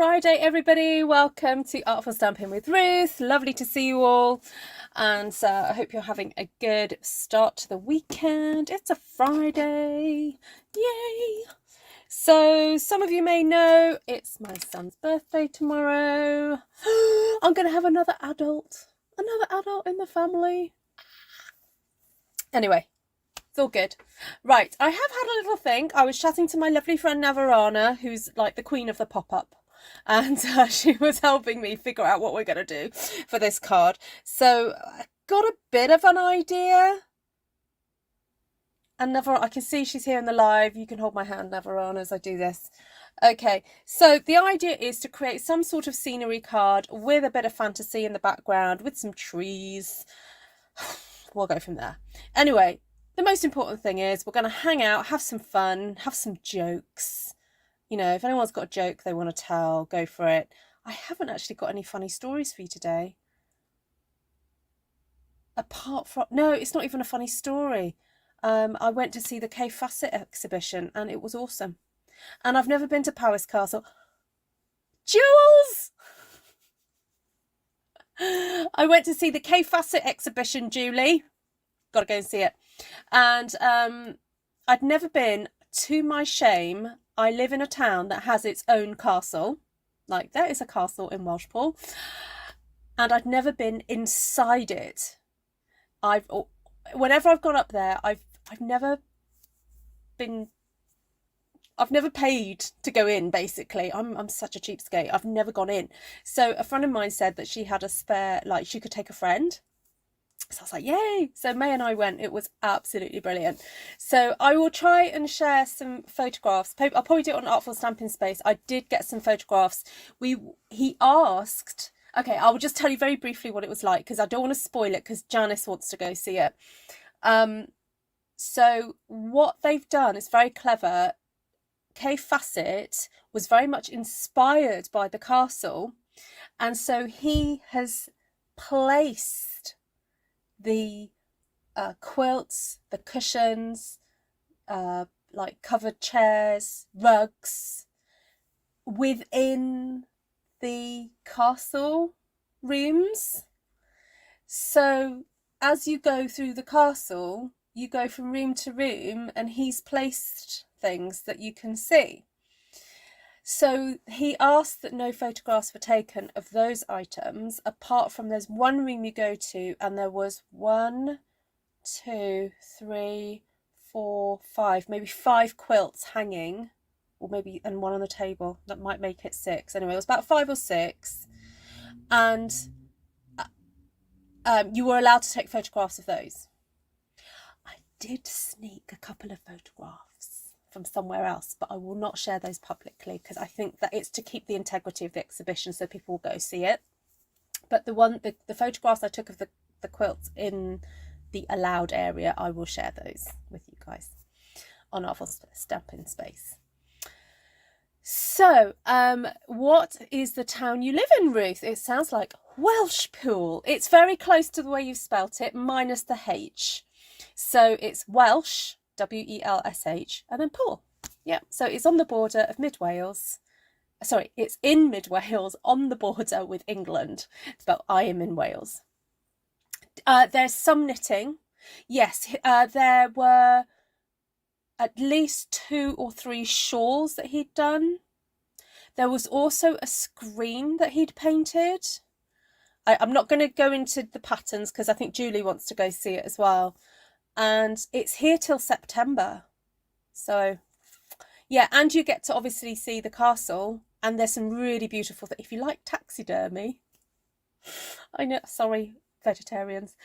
Friday, everybody. Welcome to Artful Stampin with Ruth. Lovely to see you all. And I hope you're having a good start to the weekend. It's a Friday. Yay! So some of you may know it's my son's birthday tomorrow. I'm going to have another adult in the family. Anyway. It's all good. Right, I have had a little think. I was chatting to my lovely friend Navarana, who's like the queen of the pop-up, and she was helping me figure out what we're going to do for this card. So I got a bit of an idea. And I can see she's here in the live. You can hold my hand, Navarana, as I do this. Okay, so the idea is to create some sort of scenery card with a bit of fantasy in the background, with some trees. We'll go from there. Anyway, the most important thing is we're going to hang out, have some fun, have some jokes. You know, if anyone's got a joke they want to tell, go for it. I haven't actually got any funny stories for you today. Apart from... No, it's not even a funny story. I went to see the Kay Facet exhibition and it was awesome. And I've never been to Powys Castle. Jules! I went to see the Kay Facet exhibition, Julie. Got to go and see it. And I'd never been, to my shame. I live in a town that has its own castle. Like, there is a castle in Welshpool. And I'd never been inside it. Whenever I've gone up there, I've never paid to go in, basically. I'm such a cheapskate. I've never gone in. So a friend of mine said that she had a spare, like she could take a friend. So I was like, yay! So May and I went. It was absolutely brilliant. So I will try and share some photographs. I'll probably do it on Artful Stampin Space. I did get some photographs. He asked... Okay, I will just tell you very briefly what it was like, because I don't want to spoil it, because Janice wants to go see it. So what they've done is very clever. Kay Facet was very much inspired by the castle. And so he has placed the quilts, the cushions, like covered chairs, rugs within the castle rooms. So as you go through the castle, you go from room to room and he's placed things that you can see. So he asked that no photographs were taken of those items, apart from there's one room you go to and there was 1, 2, 3, 4, 5, maybe 5 quilts hanging, or maybe, and one on the table. That might make it 6. Anyway, it was about 5 or 6. And you were allowed to take photographs of those. I did sneak a couple of photographs from somewhere else, but I will not share those publicly because I think that it's to keep the integrity of the exhibition so people will go see it. But the photographs I took of the quilts in the allowed area, I will share those with you guys on Artful Stampin Space. So, what is the town you live in, Ruth? It sounds like Welshpool. It's very close to the way you've spelt it, minus the H. So it's Welsh, W-E-L-S-H, and then Pool. Yeah, so it's on the border of Mid Wales. Sorry, it's in Mid Wales, on the border with England, but I am in Wales. There's some knitting. Yes, there were at least 2 or 3 shawls that he'd done. There was also a screen that he'd painted. I'm not going to go into the patterns because I think Julie wants to go see it as well. And it's here till September. So, yeah, and you get to obviously see the castle. And there's some really beautiful things. If you like taxidermy, I know, sorry, vegetarians.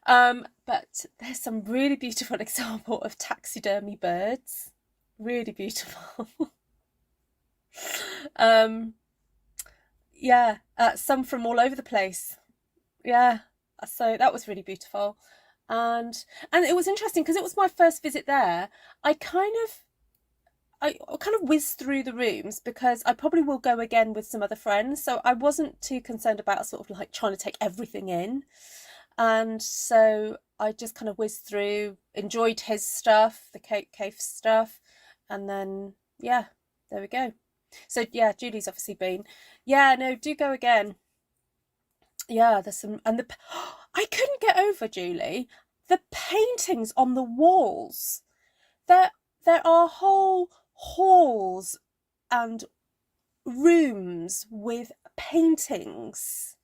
But there's some really beautiful example of taxidermy birds. Really beautiful. Yeah, some from all over the place. Yeah, so that was really beautiful. And it was interesting because it was my first visit there. I kind of whizzed through the rooms because I probably will go again with some other friends. So I wasn't too concerned about sort of like trying to take everything in. And so I just kind of whizzed through, enjoyed his stuff, the cake stuff. And then, yeah, there we go. So yeah, Julie's obviously been. Yeah, no, do go again. Yeah, there's some, and I couldn't get over, Julie, the paintings on the walls. There are whole halls and rooms with paintings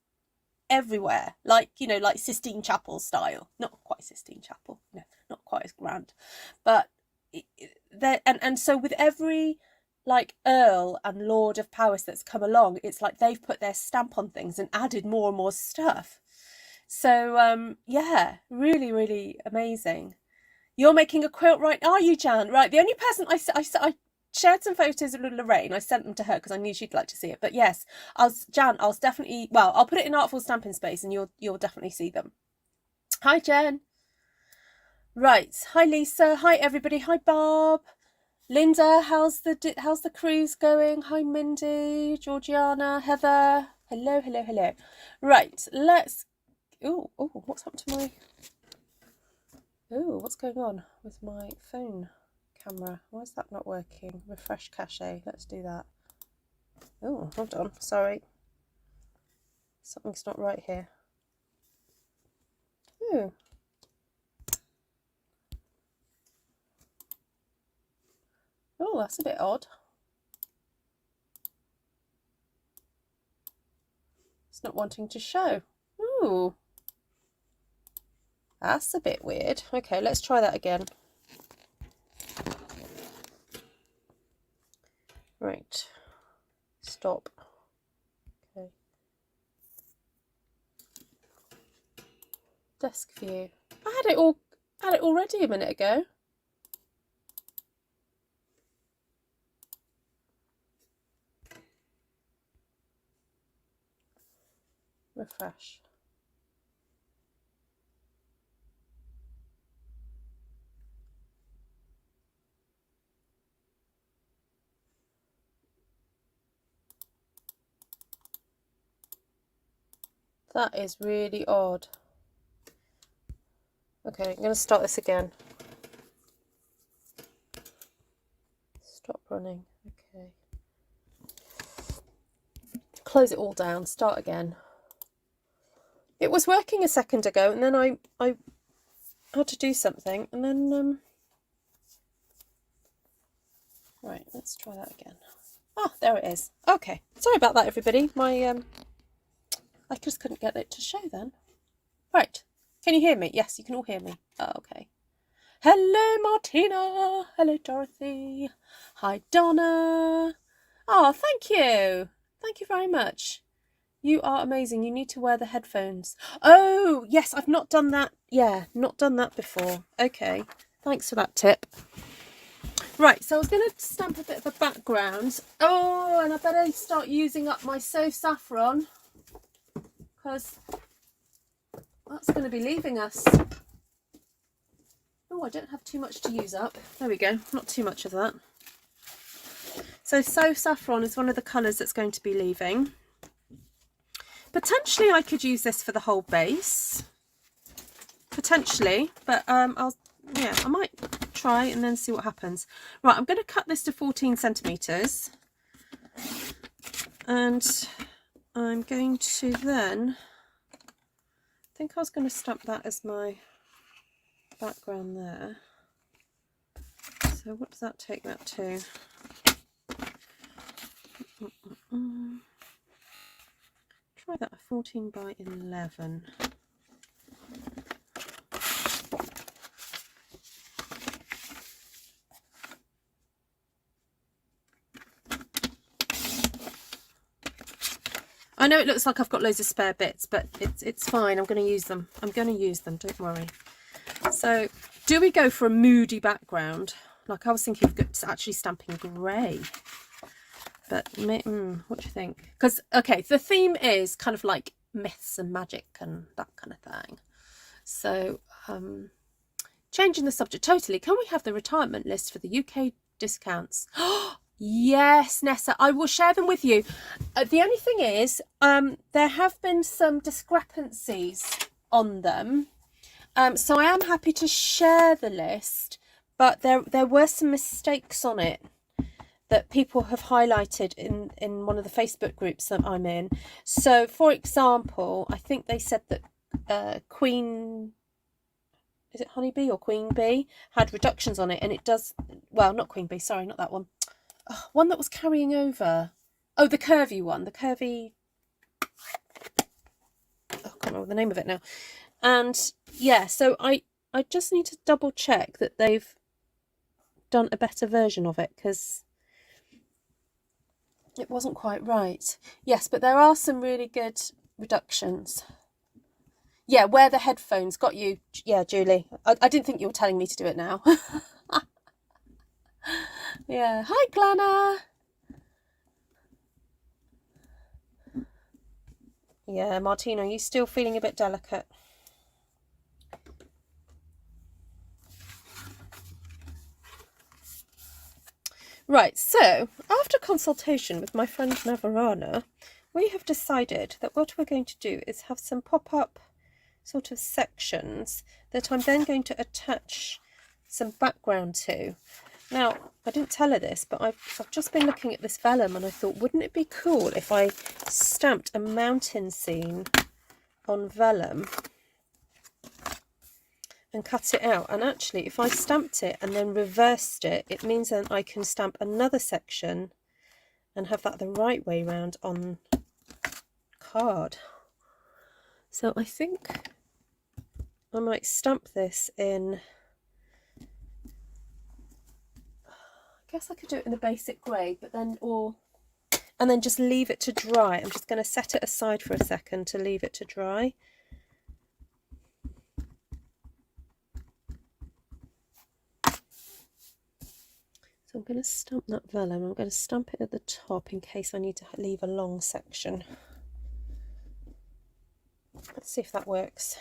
everywhere, like, you know, like Sistine Chapel style. Not quite Sistine Chapel, no, not quite as grand, but there, and so with every like Earl and Lord of Powys that's come along, it's like they've put their stamp on things and added more and more stuff. So yeah, really, really amazing. You're making a quilt, right? Are you, Jan? Right, the only person I shared some photos of Lorraine. I sent them to her because I knew she'd like to see it. But yes, Jan, I'll definitely, well, I'll put it in Artful Stampin space and you'll definitely see them. Hi, Jen. Right. Hi, Lisa. Hi, everybody. Hi, Barb. Linda, how's the cruise going? Hi, Mindy, Georgiana, Heather. Hello, hello, hello. Right, let's. Oh, what's happened to my? Oh, what's going on with my phone camera? Why is that not working? Refresh cache. Let's do that. Oh, hold on. Sorry. Something's not right here. Oh. Oh, that's a bit odd. It's not wanting to show. Ooh. That's a bit weird. Okay, let's try that again. Right. Stop. Okay. Desk view. I had it already a minute ago. Refresh. That is really odd. Okay, I'm going to start this again. Stop running. Okay. Close it all down. Start again. It was working a second ago, and then I had to do something, and then right. Let's try that again. Ah, there it is. Okay. Sorry about that, everybody. My I just couldn't get it to show then. Right. Can you hear me? Yes, you can all hear me. Oh, okay. Hello, Martina. Hello, Dorothy. Hi, Donna. Oh, thank you. Thank you very much. You are amazing. You need to wear the headphones. Oh, yes, I've not done that. Yeah, not done that before. Okay. Thanks for that tip. Right, so I was going to stamp a bit of a background. Oh, and I better start using up my So Saffron, because that's going to be leaving us. Oh, I don't have too much to use up. There we go. Not too much of that. So Saffron is one of the colours that's going to be leaving. Potentially I could use this for the whole base. Potentially, but I might try and then see what happens. Right, I'm going to cut this to 14 centimetres. And I'm going to then, I think I was going to stamp that as my background there. So what does that take that to? Try that, 14 by 11. I know it looks like I've got loads of spare bits, but it's fine. I'm going to use them. Don't worry. So, do we go for a moody background? Like I was thinking of actually stamping grey. But what do you think? Because, okay, the theme is kind of like myths and magic and that kind of thing. So, changing the subject totally. Can we have the retirement list for the UK discounts? Yes, Nessa, I will share them with you. The only thing is, there have been some discrepancies on them. So I am happy to share the list, but there were some mistakes on it. that people have highlighted in one of the Facebook groups that I'm in. So, for example, I think they said that Queen, is it Honeybee or Queen Bee, had reductions on it, and it does, well, not Queen Bee, sorry, not that one. Oh, one that was carrying over. Oh, the curvy one, the curvy, oh, I can't remember the name of it now. And yeah, so I just need to double check that they've done a better version of it, because it wasn't quite right. Yes, but there are some really good reductions. Yeah, wear the headphones. Got you. Yeah, Julie. I didn't think you were telling me to do it now. Yeah. Hi, Glenna. Yeah, Martina, are you still feeling a bit delicate? Right, so after consultation with my friend Navarana, we have decided that what we're going to do is have some pop-up sort of sections that I'm then going to attach some background to. Now, I didn't tell her this, but I've just been looking at this vellum and I thought, wouldn't it be cool if I stamped a mountain scene on vellum and cut it out? And actually, if I stamped it and then reversed it, it means then I can stamp another section and have that the right way round on card. So I think I might stamp this in, I guess I could do it in a basic grey, but then, and then just leave it to dry. I'm just going to set it aside for a second to leave it to dry. So I'm going to stamp that vellum. I'm going to stamp it at the top in case I need to leave a long section. Let's see if that works.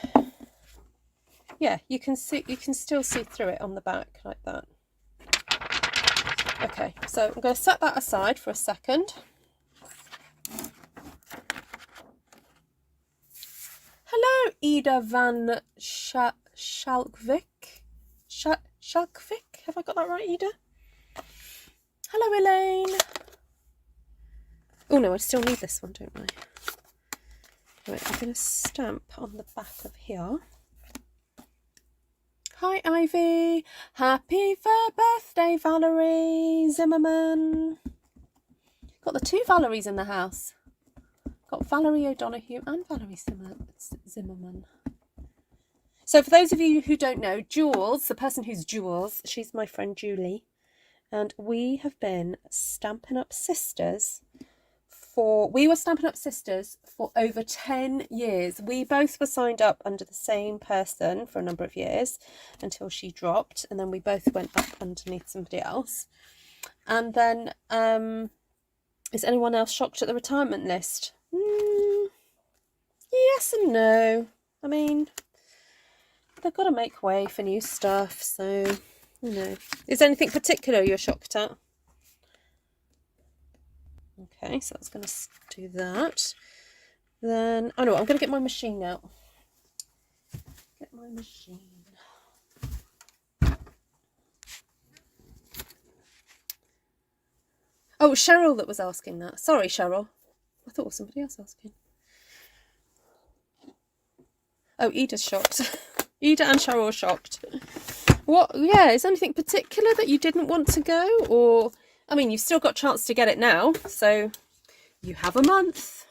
Yeah, you can still see through it on the back like that. Okay, so I'm going to set that aside for a second. Hello, Ida van Schalkvik. Schalkvik? Have I got that right, Ida? Hello, Elaine. Oh no, I still need this one, don't I? Right, I'm going to stamp on the back of here. Hi, Ivy. Happy birthday, Valerie Zimmerman. Got the two Valeries in the house. Got Valerie O'Donoghue and Valerie Zimmerman. So for those of you who don't know, Jules, the person who's Jules, she's my friend Julie. And we have been Stampin' Up Sisters we were Stampin' Up Sisters for over 10 years. We both were signed up under the same person for a number of years until she dropped, and then we both went up underneath somebody else. And then, is anyone else shocked at the retirement list? Yes and no. I mean, they've got to make way for new stuff, so, you know. Is there anything particular you're shocked at? Okay, so that's going to do that. Then, oh no, I'm going to get my machine out. Get my machine. Oh, Cheryl that was asking that. Sorry, Cheryl. I thought it was somebody else asking. Oh, Ida's shocked. Ida and Cheryl are shocked. What? Yeah, is there anything particular that you didn't want to go? Or, I mean, you've still got a chance to get it now, so you have a month.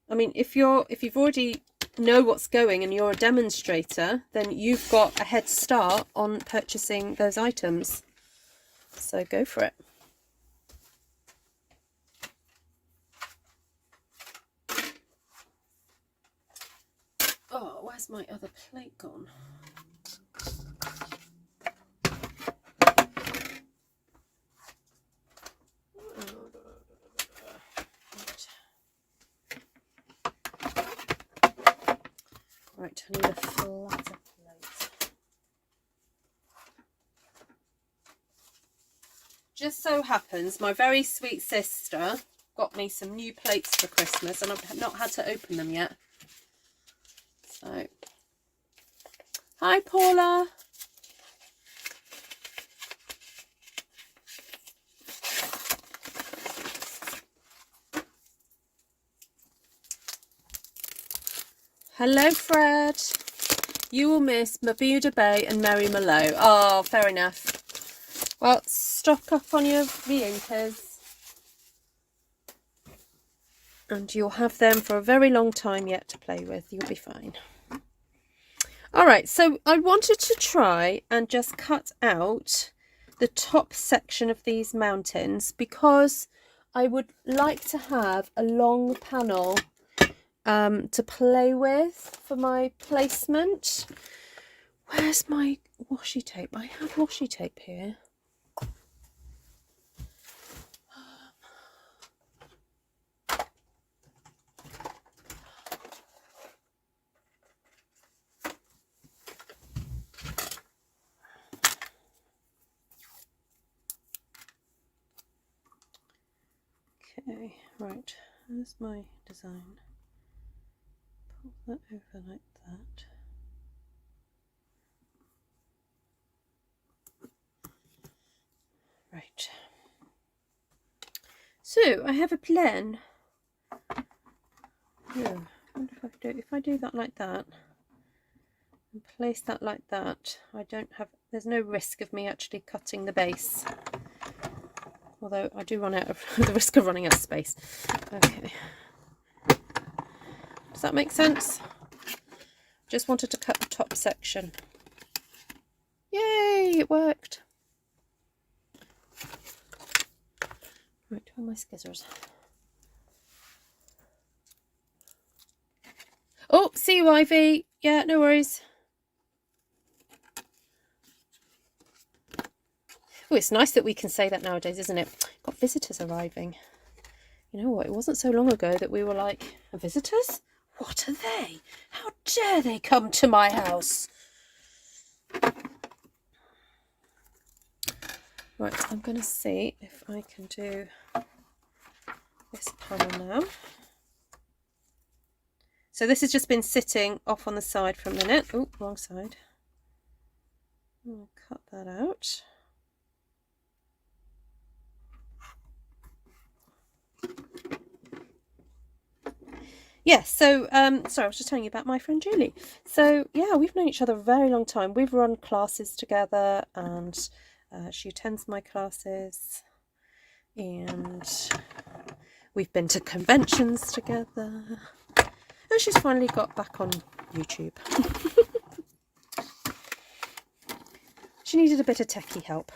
I mean, if you've already know what's going and you're a demonstrator, then you've got a head start on purchasing those items. So go for it. Oh, where's my other plate gone? Right, I need a flatter plate. Just so happens my very sweet sister got me some new plates for Christmas and I've not had to open them yet. So, hi Paula. Hello, Fred. You will miss Bermuda Bay and Mary Mallow. Oh, fair enough. Well, stock up on your Viunkas. And you'll have them for a very long time yet to play with. You'll be fine. All right, so I wanted to try and just cut out the top section of these mountains because I would like to have a long panel to play with for my placement. Where's my washi tape? I have washi tape here. Okay, right, there's my design. Pull that over like that. Right. So, I have a plan. Yeah, I wonder if I do that like that, and place that like that, there's no risk of me actually cutting the base. Although I do run out of the risk of running out of space. Okay. Does that make sense? Just wanted to cut the top section. Yay, it worked. Right, where are my scissors? Oh, see you, Ivy. Yeah, no worries. Oh, it's nice that we can say that nowadays, isn't it? Got visitors arriving. You know what? It wasn't so long ago that we were like, visitors? What are they? How dare they come to my house? Right, I'm going to see if I can do this panel now. So this has just been sitting off on the side for a minute. Oh, wrong side. I'll cut that out. Yes, so, sorry, I was just telling you about my friend Julie. So, yeah, we've known each other a very long time. We've run classes together, and she attends my classes, and we've been to conventions together, and she's finally got back on YouTube. She needed a bit of techie help.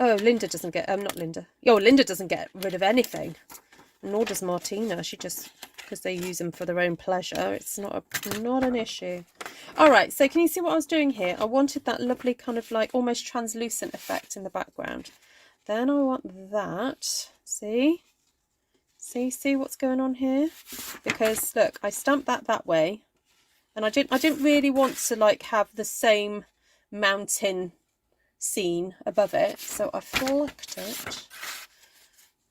Oh, Linda doesn't get, not Linda. Oh, Linda doesn't get rid of anything. Nor does Martina. She just, because they use them for their own pleasure. It's not an issue. All right, so can you see what I was doing here? I wanted that lovely kind of like almost translucent effect in the background. Then I want that. See? See what's going on here? Because look, I stamped that way. And I didn't really want to like have the same mountain scene above it, so I flicked it.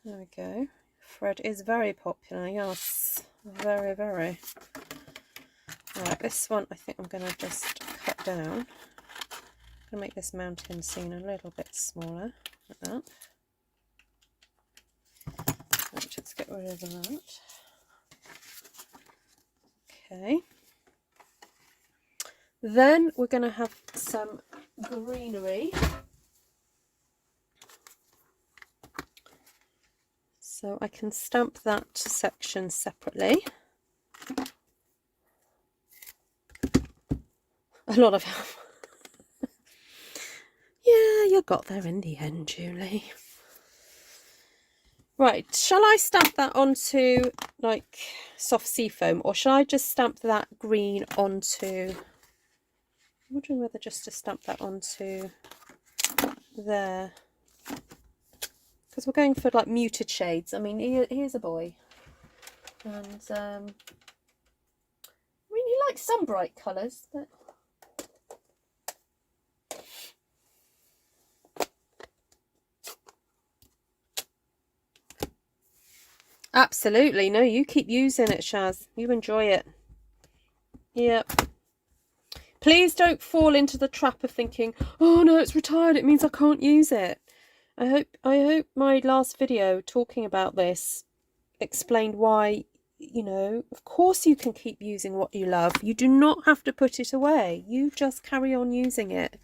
There we go. Fred is very popular, yes, very, very. Right, this one I think I'm going to just cut down. I'm going to make this mountain scene a little bit smaller, like that. Right, let's get rid of that. Okay. Then we're going to have some greenery. So I can stamp that section separately. A lot of help. Yeah, you got there in the end, Julie. Right, shall I stamp that onto like soft seafoam, or shall I just stamp that green onto... I'm wondering whether just to stamp that onto there, because we're going for like muted shades. I mean, here's a boy, and I mean, he likes some bright colours, but absolutely no. You keep using it, Shaz. You enjoy it. Yep. Please don't fall into the trap of thinking, oh no, it's retired, it means I can't use it. I hope my last video talking about this explained why, you know, of course you can keep using what you love. You do not have to put it away. You just carry on using it.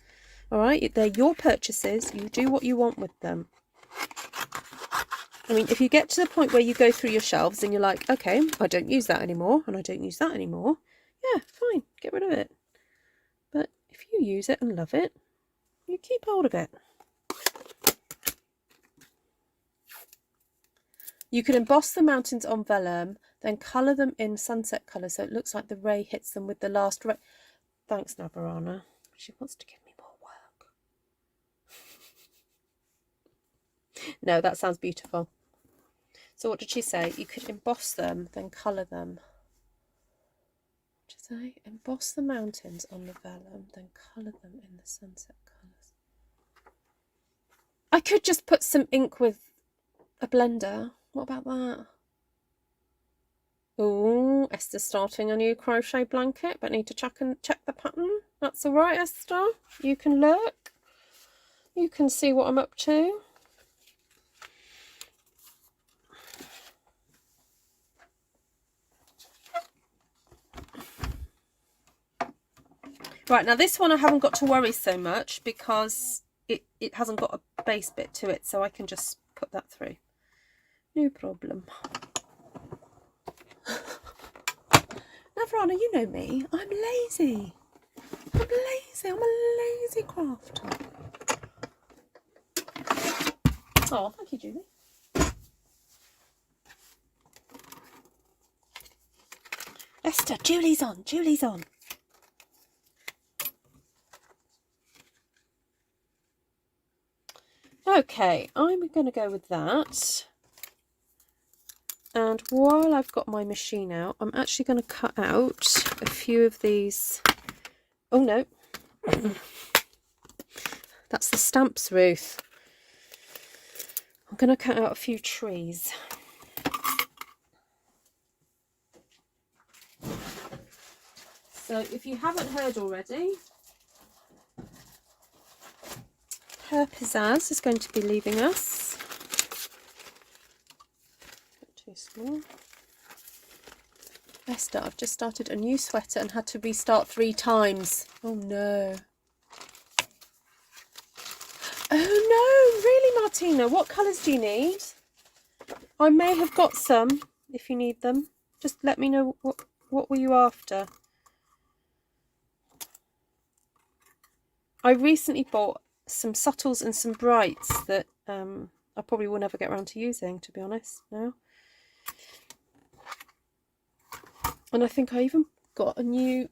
All right? They're your purchases. You do what you want with them. I mean, if you get to the point where you go through your shelves and you're like, okay, I don't use that anymore and I don't use that anymore, yeah, fine, get rid of it. But if you use it and love it, you keep hold of it. You can emboss the mountains on vellum, then colour them in sunset colour so it looks like the ray hits them with the last ray. Thanks, Navarana. She wants to give me more work. No, that sounds beautiful. So what did she say? You could emboss them, then colour them. What did she say? Emboss the mountains on the vellum, then colour them in the sunset colours. I could just put some ink with a blender. What about that? Oh, Esther's starting a new crochet blanket, but need to check the pattern. That's all right, Esther. You can look. You can see what I'm up to. Right, now this one I haven't got to worry so much because it hasn't got a base bit to it, so I can just put that through. No problem. Navarana, you know me. I'm lazy. I'm lazy. I'm a lazy crafter. Oh, thank you, Julie. Esther, Julie's on. Julie's on. Okay, I'm going to go with that. And while I've got my machine out, I'm actually going to cut out a few of these. Oh, no. That's the stamps, Ruth. I'm going to cut out a few trees. So if you haven't heard already, Pizzazz is going to be leaving us. Too small. Esther, I've just started a new sweater and had to restart 3 times. Oh no. Oh no, really, Martina? What colours do you need? I may have got some if you need them. Just let me know what were you after. I recently bought some subtles and some brights that I probably will never get around to using, to be honest, now. And I think I even got a new...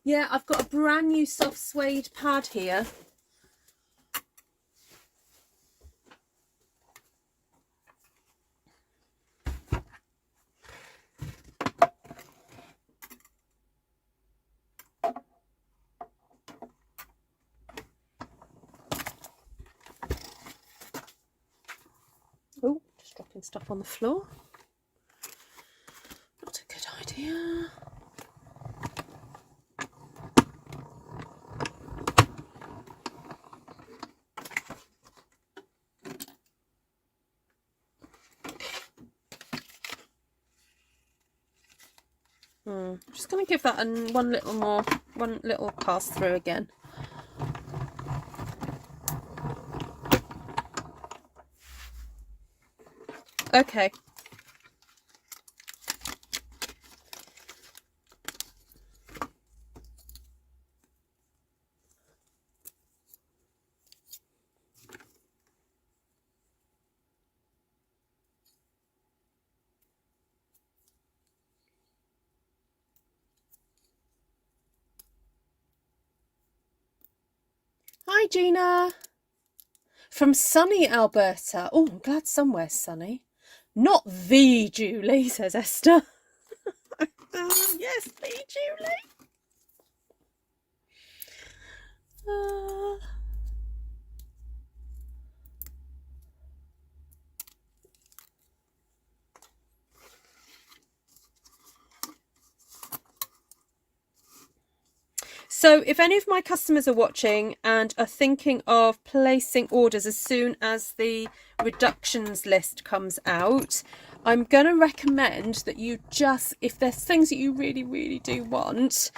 Yeah, I've got a brand new soft suede pad here. Oh, just dropping stuff on the floor. Not a good idea. I'm just going to give that one little pass through again. Okay. Hi, Gina. From sunny Alberta. Oh, I'm glad somewhere's sunny. Not the Julie, says Esther. Yes, the Julie. So if any of my customers are watching and are thinking of placing orders as soon as the reductions list comes out, I'm going to recommend that you just, if there's things that you really, really do want,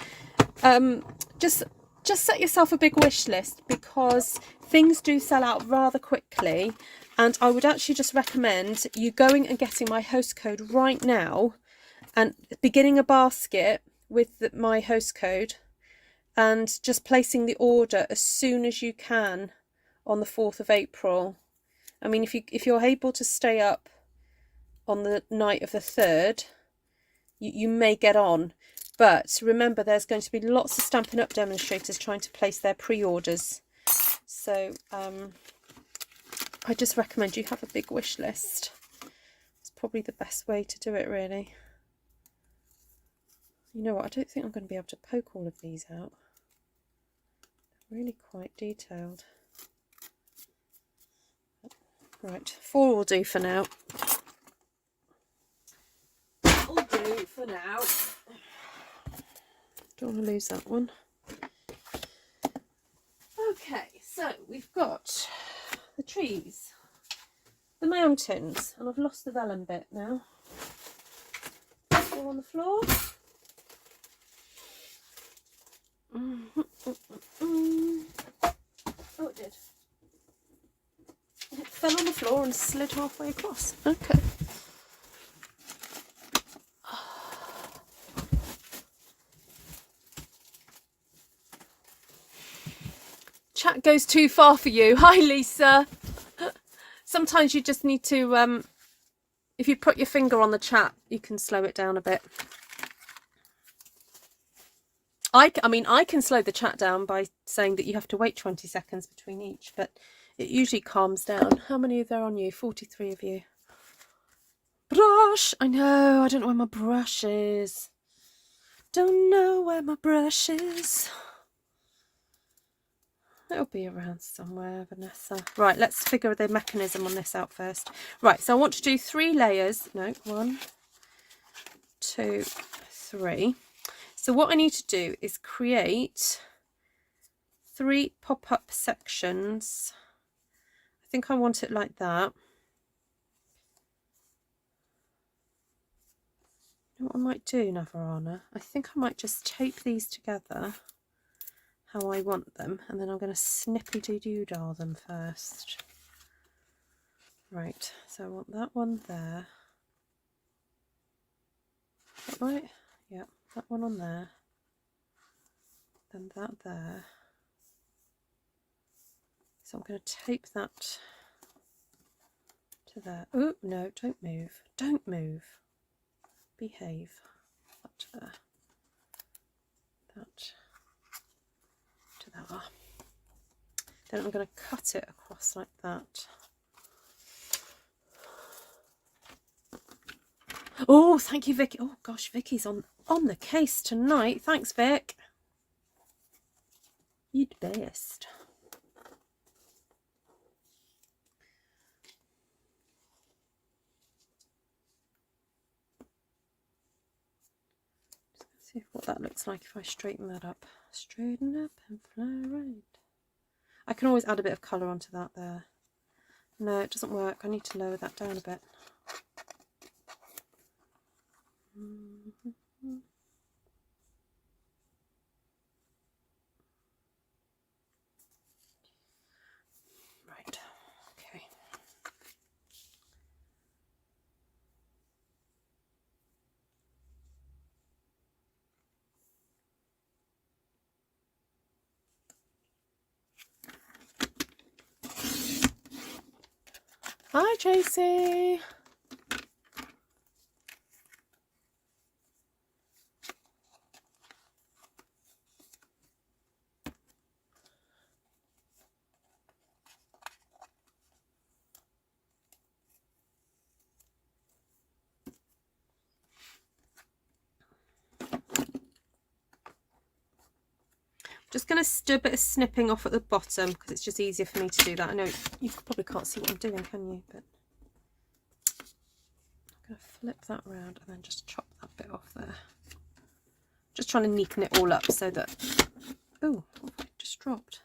just set yourself a big wish list, because things do sell out rather quickly. And I would actually just recommend you going and getting my host code right now and beginning a basket with my host code and just placing the order as soon as you can on the 4th of April. I mean, if you're able to stay up on the night of the 3rd, you may get on. But remember, there's going to be lots of Stampin' Up! Demonstrators trying to place their pre-orders. So I just recommend you have a big wish list. It's probably the best way to do it, really. You know what, I don't think I'm going to be able to poke all of these out. They're really quite detailed. Right, 4 will do for now. Will do for now. Don't want to lose that one. Okay, so we've got the trees, the mountains, and I've lost the vellum bit now. All on the floor. Oh, it did. It fell on the floor and slid halfway across. Okay. Chat goes too far for you. Hi, Lisa. Sometimes you just need to, if you put your finger on the chat, you can slow it down a bit. I mean, I can slow the chat down by saying that you have to wait 20 seconds between each, but it usually calms down. How many are there on you? 43 of you. Brush! I know, I don't know where my brush is. Don't know where my brush is. It'll be around somewhere, Vanessa. Right, let's figure the mechanism on this out first. Right, so I want to do 3 layers. No, 1, 2, 3. So what I need to do is create 3 pop-up sections. I think I want it like that. You know what I might do, Navarana? I think I might just tape these together how I want them, and then I'm going to snippy-doo-dah them first. Right, so I want that one there. Is that right? Yeah, that one on there. Then that there. So I'm going to tape that to there. Oh, no, don't move. Don't move. Behave. That to there. That to there. Then I'm going to cut it across like that. Oh, thank you, Vicky. Oh, gosh, Vicky's on the case tonight. Thanks, Vic. You'd best. See what that looks like if I straighten that up. Straighten up and fly right. I can always add a bit of colour onto that there. No, it doesn't work. I need to lower that down a bit. Right, okay. Hi, Tracy. Just going to do a bit of snipping off at the bottom because it's just easier for me to do that. I know you probably can't see what I'm doing, can you? But I'm going to flip that around and then just chop that bit off there. Just trying to neaten it all up so that Oh, it just dropped.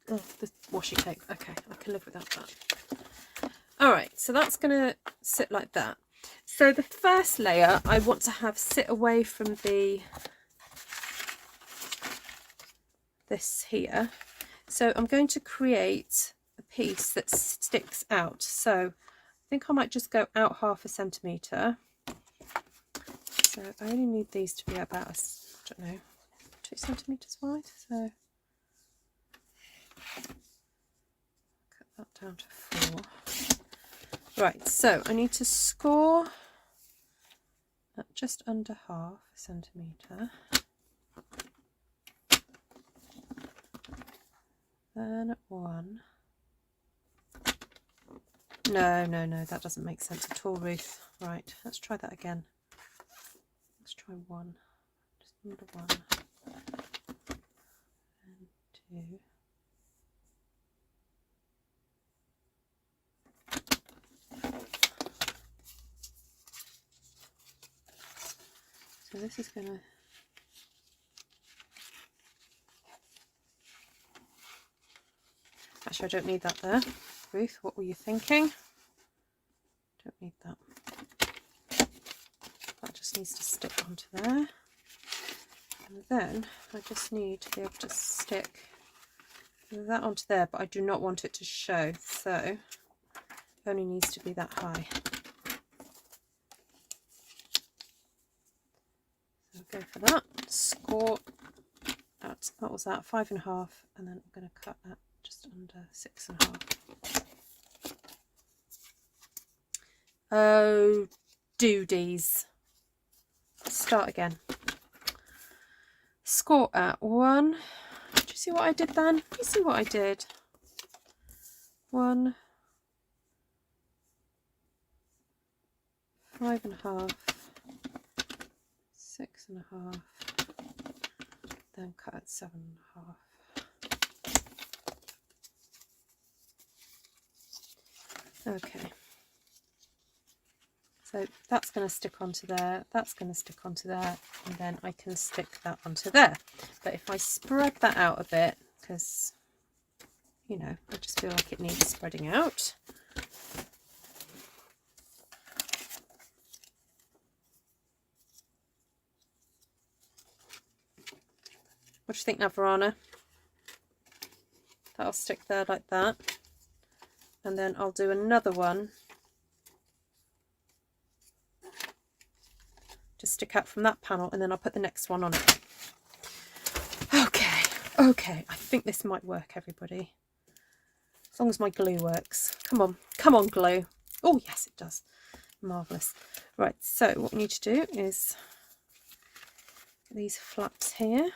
Oh, the washi tape. Okay, I can live without that. All right, so that's going to sit like that. So the first layer I want to have sit away from this here. So I'm going to create a piece that sticks out. So I think I might just go out 1/2 centimetre. So I only need these to be about, I don't know, 2 centimetres wide. So cut that down to 4. Right, so I need to score at just under 1/2 centimetre. Then at 1. No, that doesn't make sense at all, Ruth. Right, let's try that again. Let's try 1. Just under 1. And 2. So this is going to... Actually, I don't need that there. Ruth, what were you thinking? Don't need that. That just needs to stick onto there. And then I just need to be able to stick that onto there, but I do not want it to show, so it only needs to be that high. So I'll go for that. Score at, what was that, 5.5, and then I'm going to cut that just under 6.5. Oh, doodies. Start again. Score at 1. Do you see what I did then? Do you see what I did? 1, 5.5, 6.5, then cut at 7.5. Okay. So that's going to stick onto there, that's going to stick onto there, and then I can stick that onto there. But if I spread that out a bit, because, you know, I just feel like it needs spreading out. What do you think, Navarana? That'll stick there like that. And then I'll do another one to stick out from that panel, and then I'll put the next one on it. Okay, I think this might work, everybody. As long as my glue works. Come on, glue. Oh, yes, it does. Marvellous. Right, so what we need to do is get these flaps here.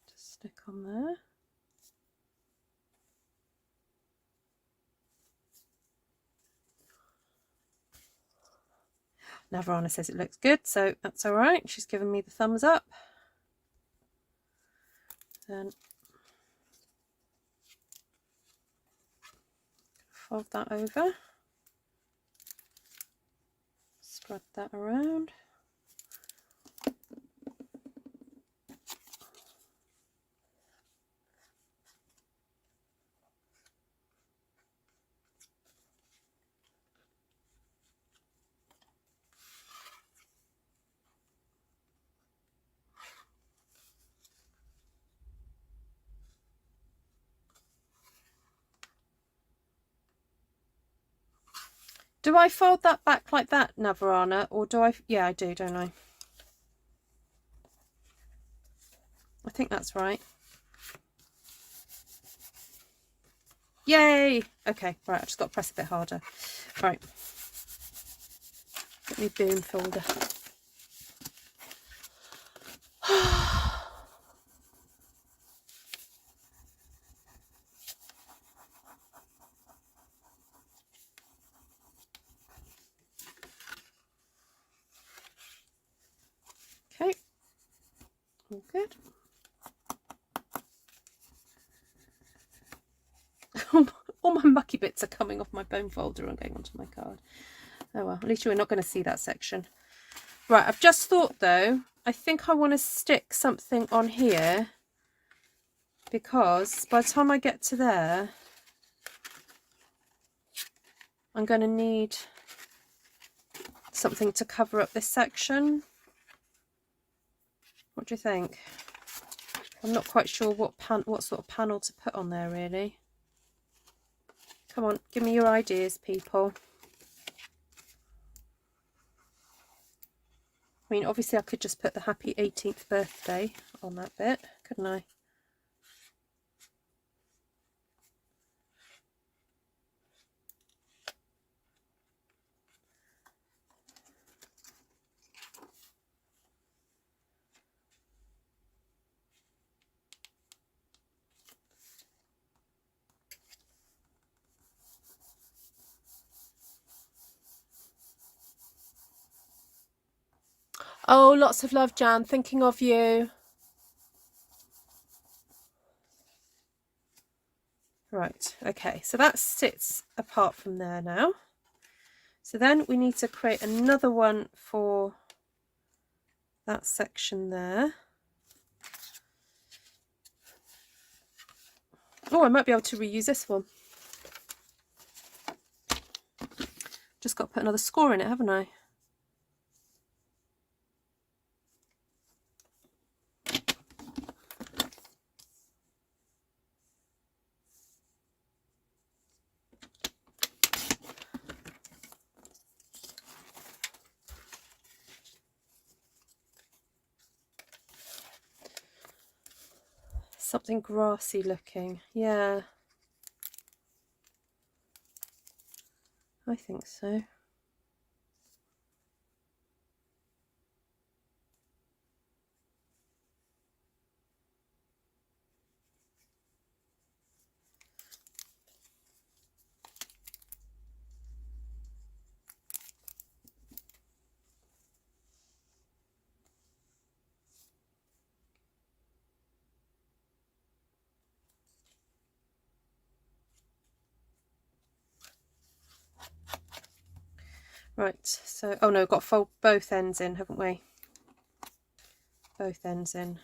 Just stick on there. Navarana says it looks good, so that's all right. She's given me the thumbs up. Then fold that over, spread that around. Do I fold that back like that, Navarana, or do I? Yeah, I do, don't I? I think that's right. Yay! Okay, right, I've just got to press a bit harder. Right. Get me boom folder. Okay, all good. my mucky bits are coming off my bone folder and going onto my card. Oh well, at least you're not going to see that section. Right, I've just thought though, I think I want to stick something on here because by the time I get to there, I'm going to need something to cover up this section. What do you think? I'm not quite sure what sort of panel to put on there really. Come on, give me your ideas, people. I mean, obviously I could just put the happy 18th birthday on that bit, couldn't I? Oh, lots of love, Jan. Thinking of you. Right, okay, so that sits apart from there now. So then we need to create another one for that section there. Oh, I might be able to reuse this one. Just got to put another score in it, haven't I? Something grassy looking, yeah. I think so. Right, so, oh no, we've got to fold both ends in, haven't we? Both ends in.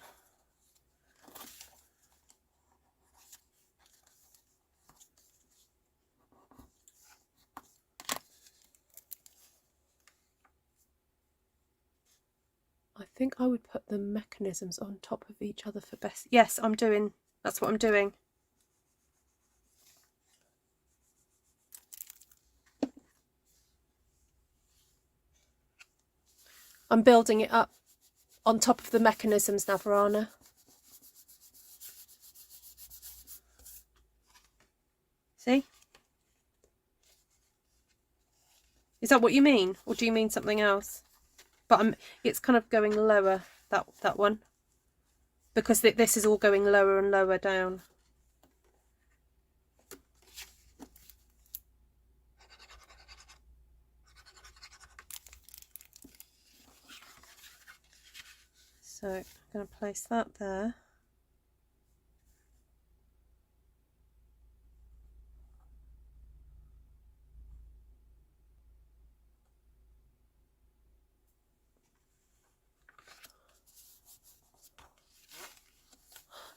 I think I would put the mechanisms on top of each other for best. Yes, that's what I'm doing. I'm building it up on top of the mechanisms, Navarana. See? Is that what you mean? Or do you mean something else? But it's kind of going lower, that one. Because this is all going lower and lower down. So I'm going to place that there.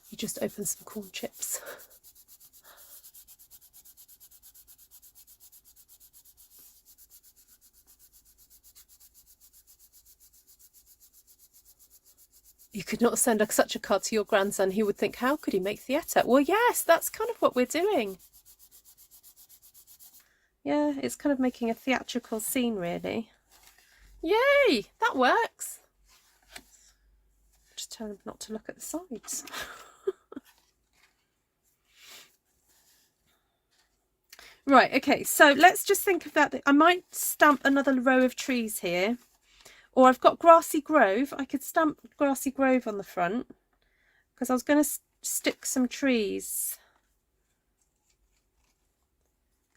You just opened some corn chips. You could not send such a card to your grandson. He would think, how could he make theatre? Well, yes, that's kind of what we're doing. Yeah, it's kind of making a theatrical scene, really. Yay, that works. Just tell him not to look at the sides. Right, okay, so let's just think of that. I might stamp another row of trees here. Or I've got Grassy Grove. I could stamp Grassy Grove on the front because I was going to stick some trees.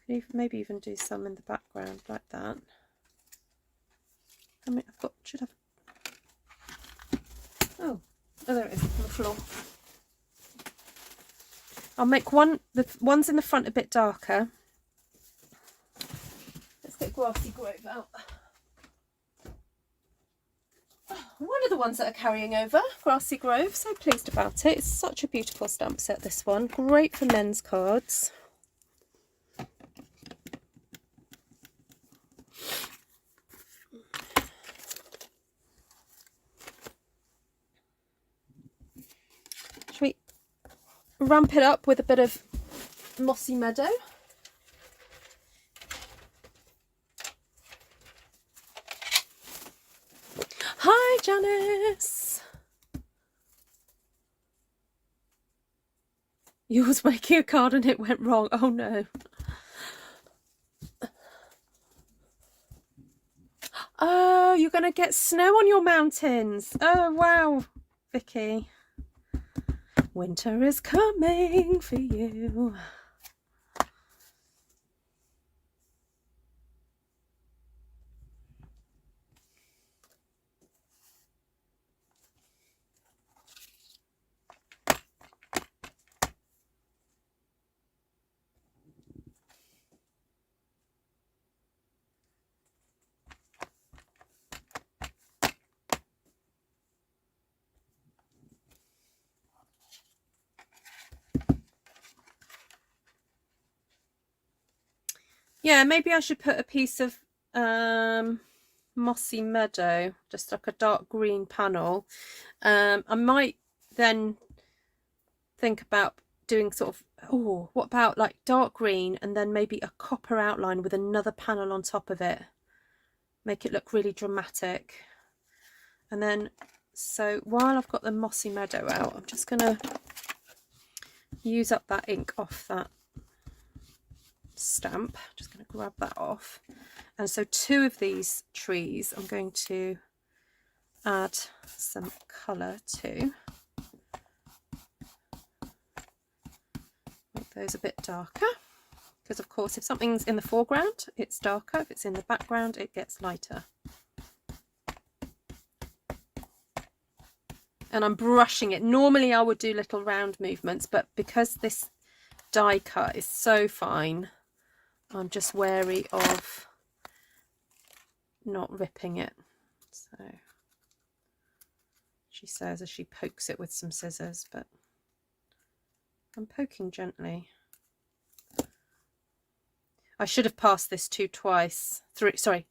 Could maybe even do some in the background like that. I mean, should have. Oh, there it is on the floor. I'll make the ones in the front a bit darker. Let's get Grassy Grove out. One of the ones that are carrying over, Grassy Grove, so pleased about it. It's such a beautiful stamp set, this one. Great for men's cards. Should we ramp it up with a bit of Mossy Meadow? Hi, Janice. You was making a card and it went wrong. Oh no. Oh, you're going to get snow on your mountains. Oh, wow, Vicky. Winter is coming for you. Yeah, maybe I should put a piece of Mossy Meadow, just like a dark green panel. I might then think about doing sort of, oh, what about like dark green and then maybe a copper outline with another panel on top of it. Make it look really dramatic. And then, so while I've got the Mossy Meadow out, I'm just going to use up that ink off that stamp. Just going to grab that off, and so 2 of these trees I'm going to add some colour to, make those a bit darker, because of course if something's in the foreground it's darker, if it's in the background it gets lighter. And I'm brushing it. Normally I would do little round movements, but because this die cut is so fine, I'm just wary of not ripping it. So she says as she pokes it with some scissors, but I'm poking gently. I should have passed this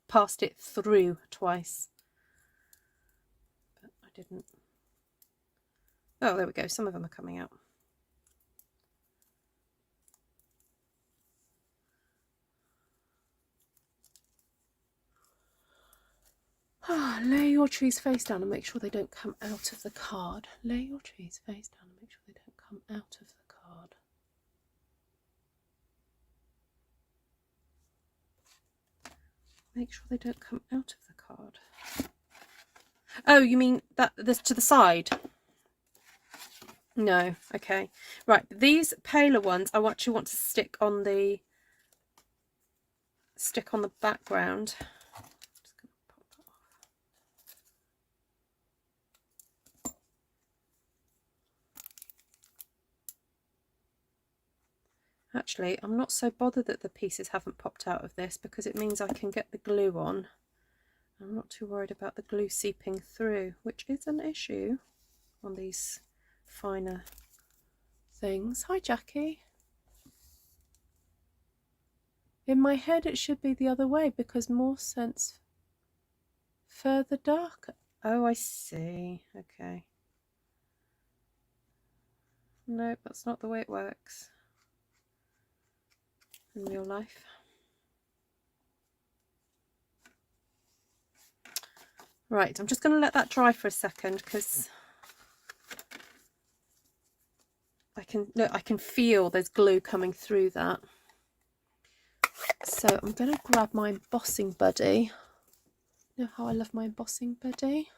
passed it through twice, but I didn't. Oh, there we go. Some of them are coming out. Lay your trees face down and make sure they don't come out of the card. Lay your trees face down and make sure they don't come out of the card. Make sure they don't come out of the card. Oh, you mean that this to the side? No, okay. Right, these paler ones I actually want to stick on the background. Actually, I'm not so bothered that the pieces haven't popped out of this, because it means I can get the glue on. I'm not too worried about the glue seeping through, which is an issue on these finer things. Hi, Jackie. In my head it should be the other way, because more sense further darker. Oh, I see. Okay. No, that's not the way it works in real life. Right, I'm just going to let that dry for a second, because I can feel there's glue coming through that. So I'm going to grab my embossing buddy. You know how I love my embossing buddy?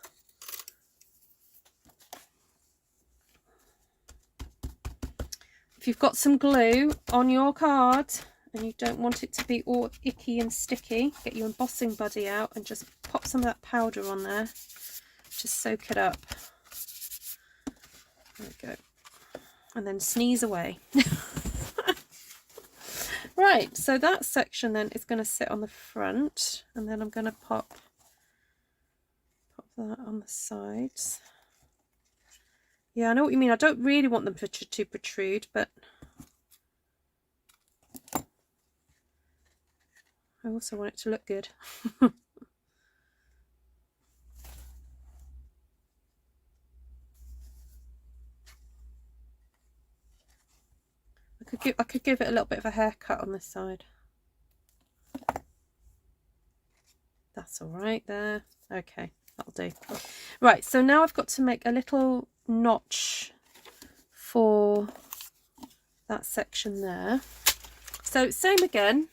If you've got some glue on your card and you don't want it to be all icky and sticky, get your embossing buddy out and just pop some of that powder on there. Just soak it up. There we go. and then sneeze away. Right, so that section then is going to sit on the front, and then I'm going to pop that on the sides. Yeah, I know what you mean. I don't really want them to protrude, but I also want it to look good. I could give it a little bit of a haircut on this side. That's all right there. Okay, that'll do. Right, so now I've got to make a little notch for that section there. So same again.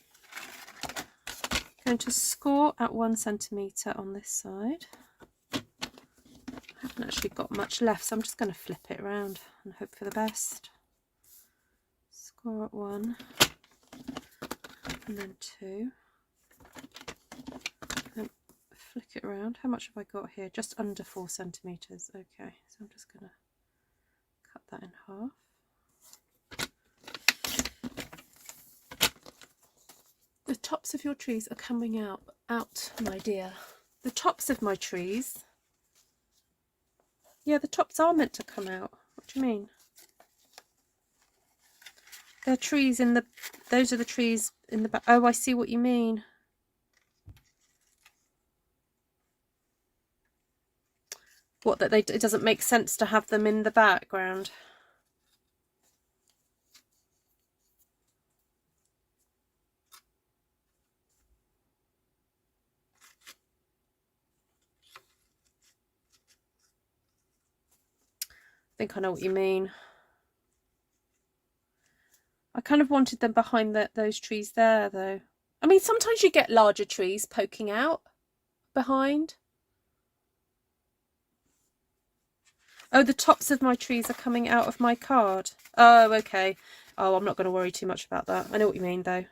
Going to score at 1 centimetre on this side. I haven't actually got much left, so I'm just going to flip it around and hope for the best. Score at 1, and then 2. And flick it around. How much have I got here? Just under 4 centimetres. Okay, so I'm just going to cut that in half. The tops of your trees are coming out, my dear. The tops of my trees. Yeah, the tops are meant to come out. What do you mean? They're trees in the, those are the trees in the back. Oh, I see what you mean. What, that it doesn't make sense to have them in the background. I think I know what you mean. I kind of wanted them behind those trees there, though. I mean, sometimes you get larger trees poking out behind. Oh, the tops of my trees are coming out of my card. Oh, okay. Oh, I'm not going to worry too much about that. I know what you mean, though.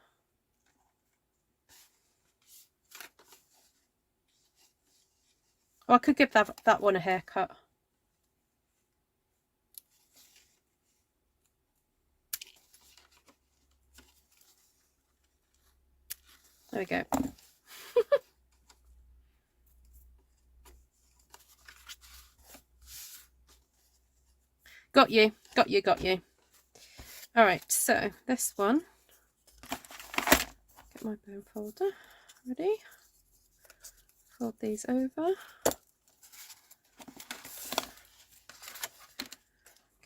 Oh, I could give that one a haircut. There we go. Got you, got you, got you. All right, so this one. Get my bone folder ready. Fold these over.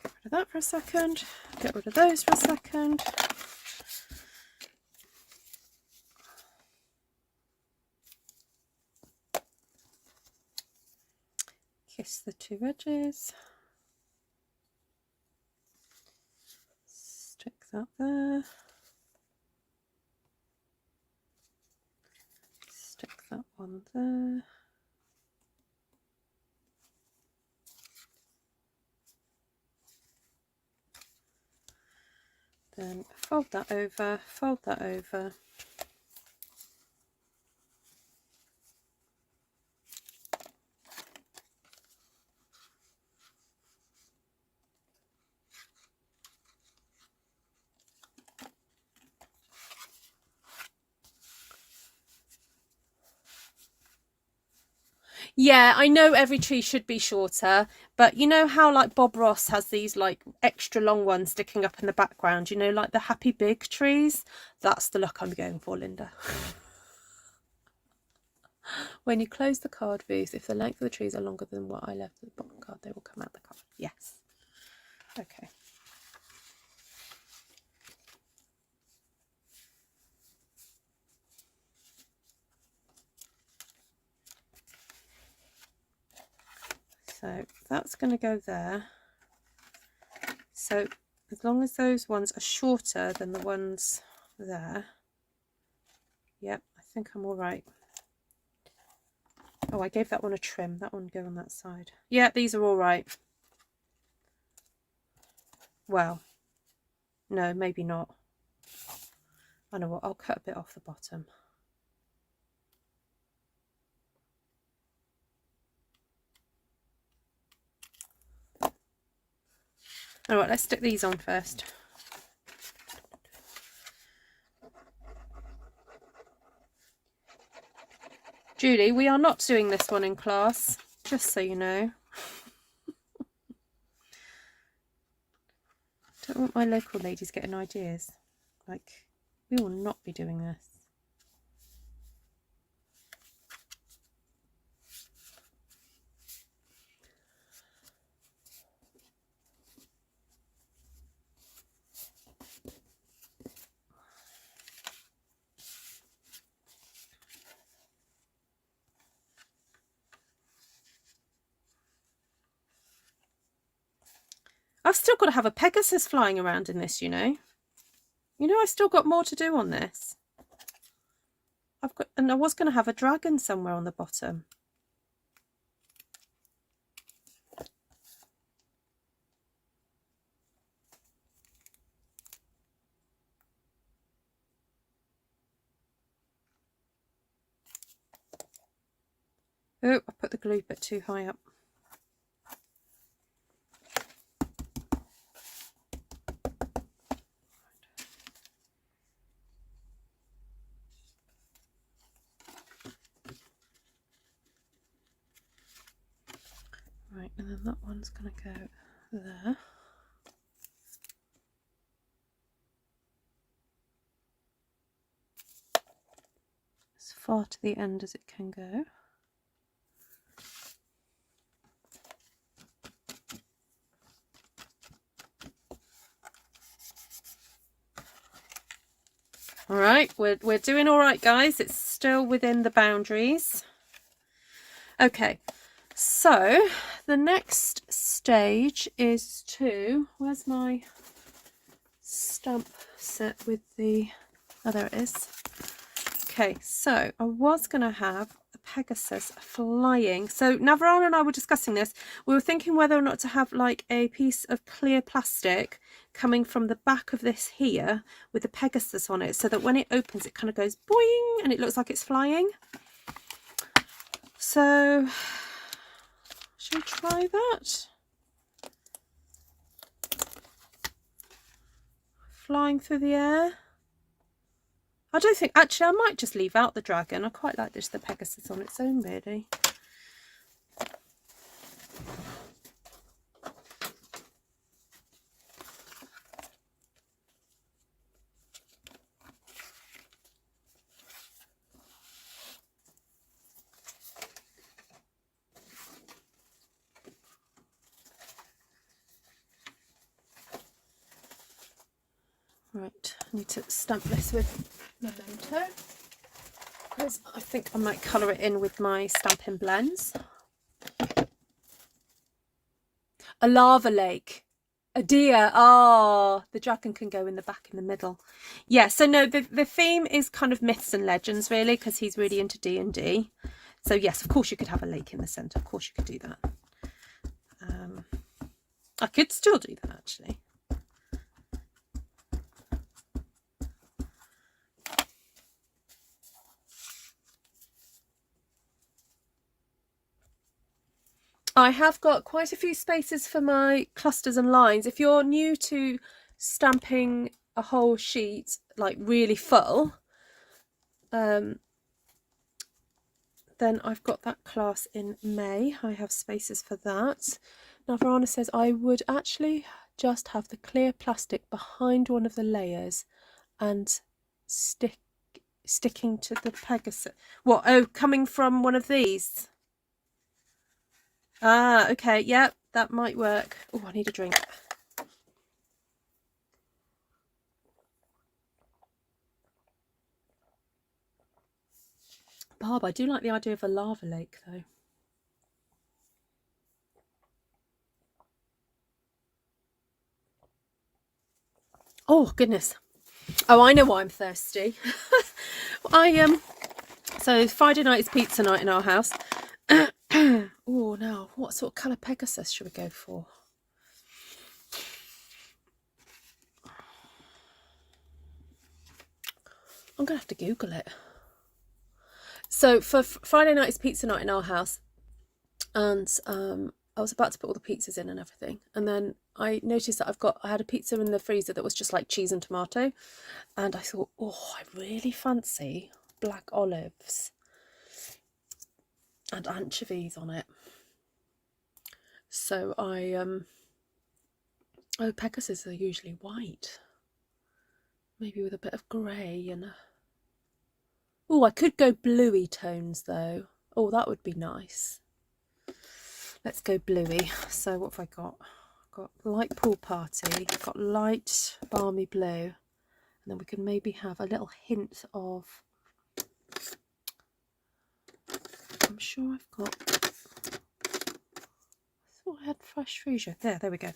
Get rid of that for a second. Get rid of those for a second. Kiss the two edges. Stick that there. Stick that one there. Then fold that over, fold that over. Yeah, I know every tree should be shorter, but you know how like Bob Ross has these like extra long ones sticking up in the background, you know, like the happy big trees? That's the look I'm going for, Linda. When you close the card, Ruth, if the length of the trees are longer than what I left at the bottom card, they will come out the card. Yes. Okay. So that's going to go there. So as long as those ones are shorter than the ones there, yep, I think I'm all right. Oh, I gave that one a trim. That one go on that side. Yeah, these are all right. Well, no, maybe not. I know what, I'll cut a bit off the bottom. All right, let's stick these on first. Julie, we are not doing this one in class, just so you know. Don't want my local ladies getting ideas. Like, we will not be doing this. I've still got to have a Pegasus flying around in this, you know. You know, I've still got more to do on this. And I was going to have a dragon somewhere on the bottom. Oh, I put the glue bit too high up. Right, and then that one's going to go there. As far to the end as it can go. All right, we're doing all right, guys. It's still within the boundaries. Okay, so the next stage is to, where's my stamp set with the, oh, there it is. Okay, so I was going to have a Pegasus flying. So Navarana and I were discussing this. We were thinking whether or not to have like a piece of clear plastic coming from the back of this here with the Pegasus on it, so that when it opens it kind of goes boing and it looks like it's flying. So shall we try that? Flying through the air. I don't think, actually I might just leave out the dragon. I quite like this, the Pegasus on its own, really. Right, I need to stamp this with Memento, because I think I might colour it in with my Stampin' Blends. A lava lake. A deer. Oh, the dragon can go in the back in the middle. Yeah, so no, the theme is kind of myths and legends, really, because he's really into D&D. So yes, of course you could have a lake in the centre. Of course you could do that. I could still do that, actually. I have got quite a few spaces for my clusters and lines. If you're new to stamping a whole sheet like really full, then I've got that class in May. I have spaces for that. Now Verona says I would actually just have the clear plastic behind one of the layers and sticking to the Pegasus. What? Oh, coming from one of these? Ah, okay, yep, that might work. Oh, I need a drink. Barb, I do like the idea of a lava lake, though. Oh, goodness. Oh, I know why I'm thirsty. So Friday night is pizza night in our house. Oh, now, what sort of colour Pegasus should we go for? I'm going to have to Google it. So for Friday night is pizza night in our house. And I was about to put all the pizzas in and everything. And then I noticed that I had a pizza in the freezer that was just like cheese and tomato, and I thought, oh, I really fancy black olives and anchovies on it. So oh, Pegasus are usually white, maybe with a bit of grey and a... Oh, I could go bluey tones though. Oh, that would be nice. Let's go bluey. So what have I got? I've got light pool party, I've got light balmy blue, and then we can maybe have a little hint of... I'm sure I've got... I thought I had fresh freesia. There we go.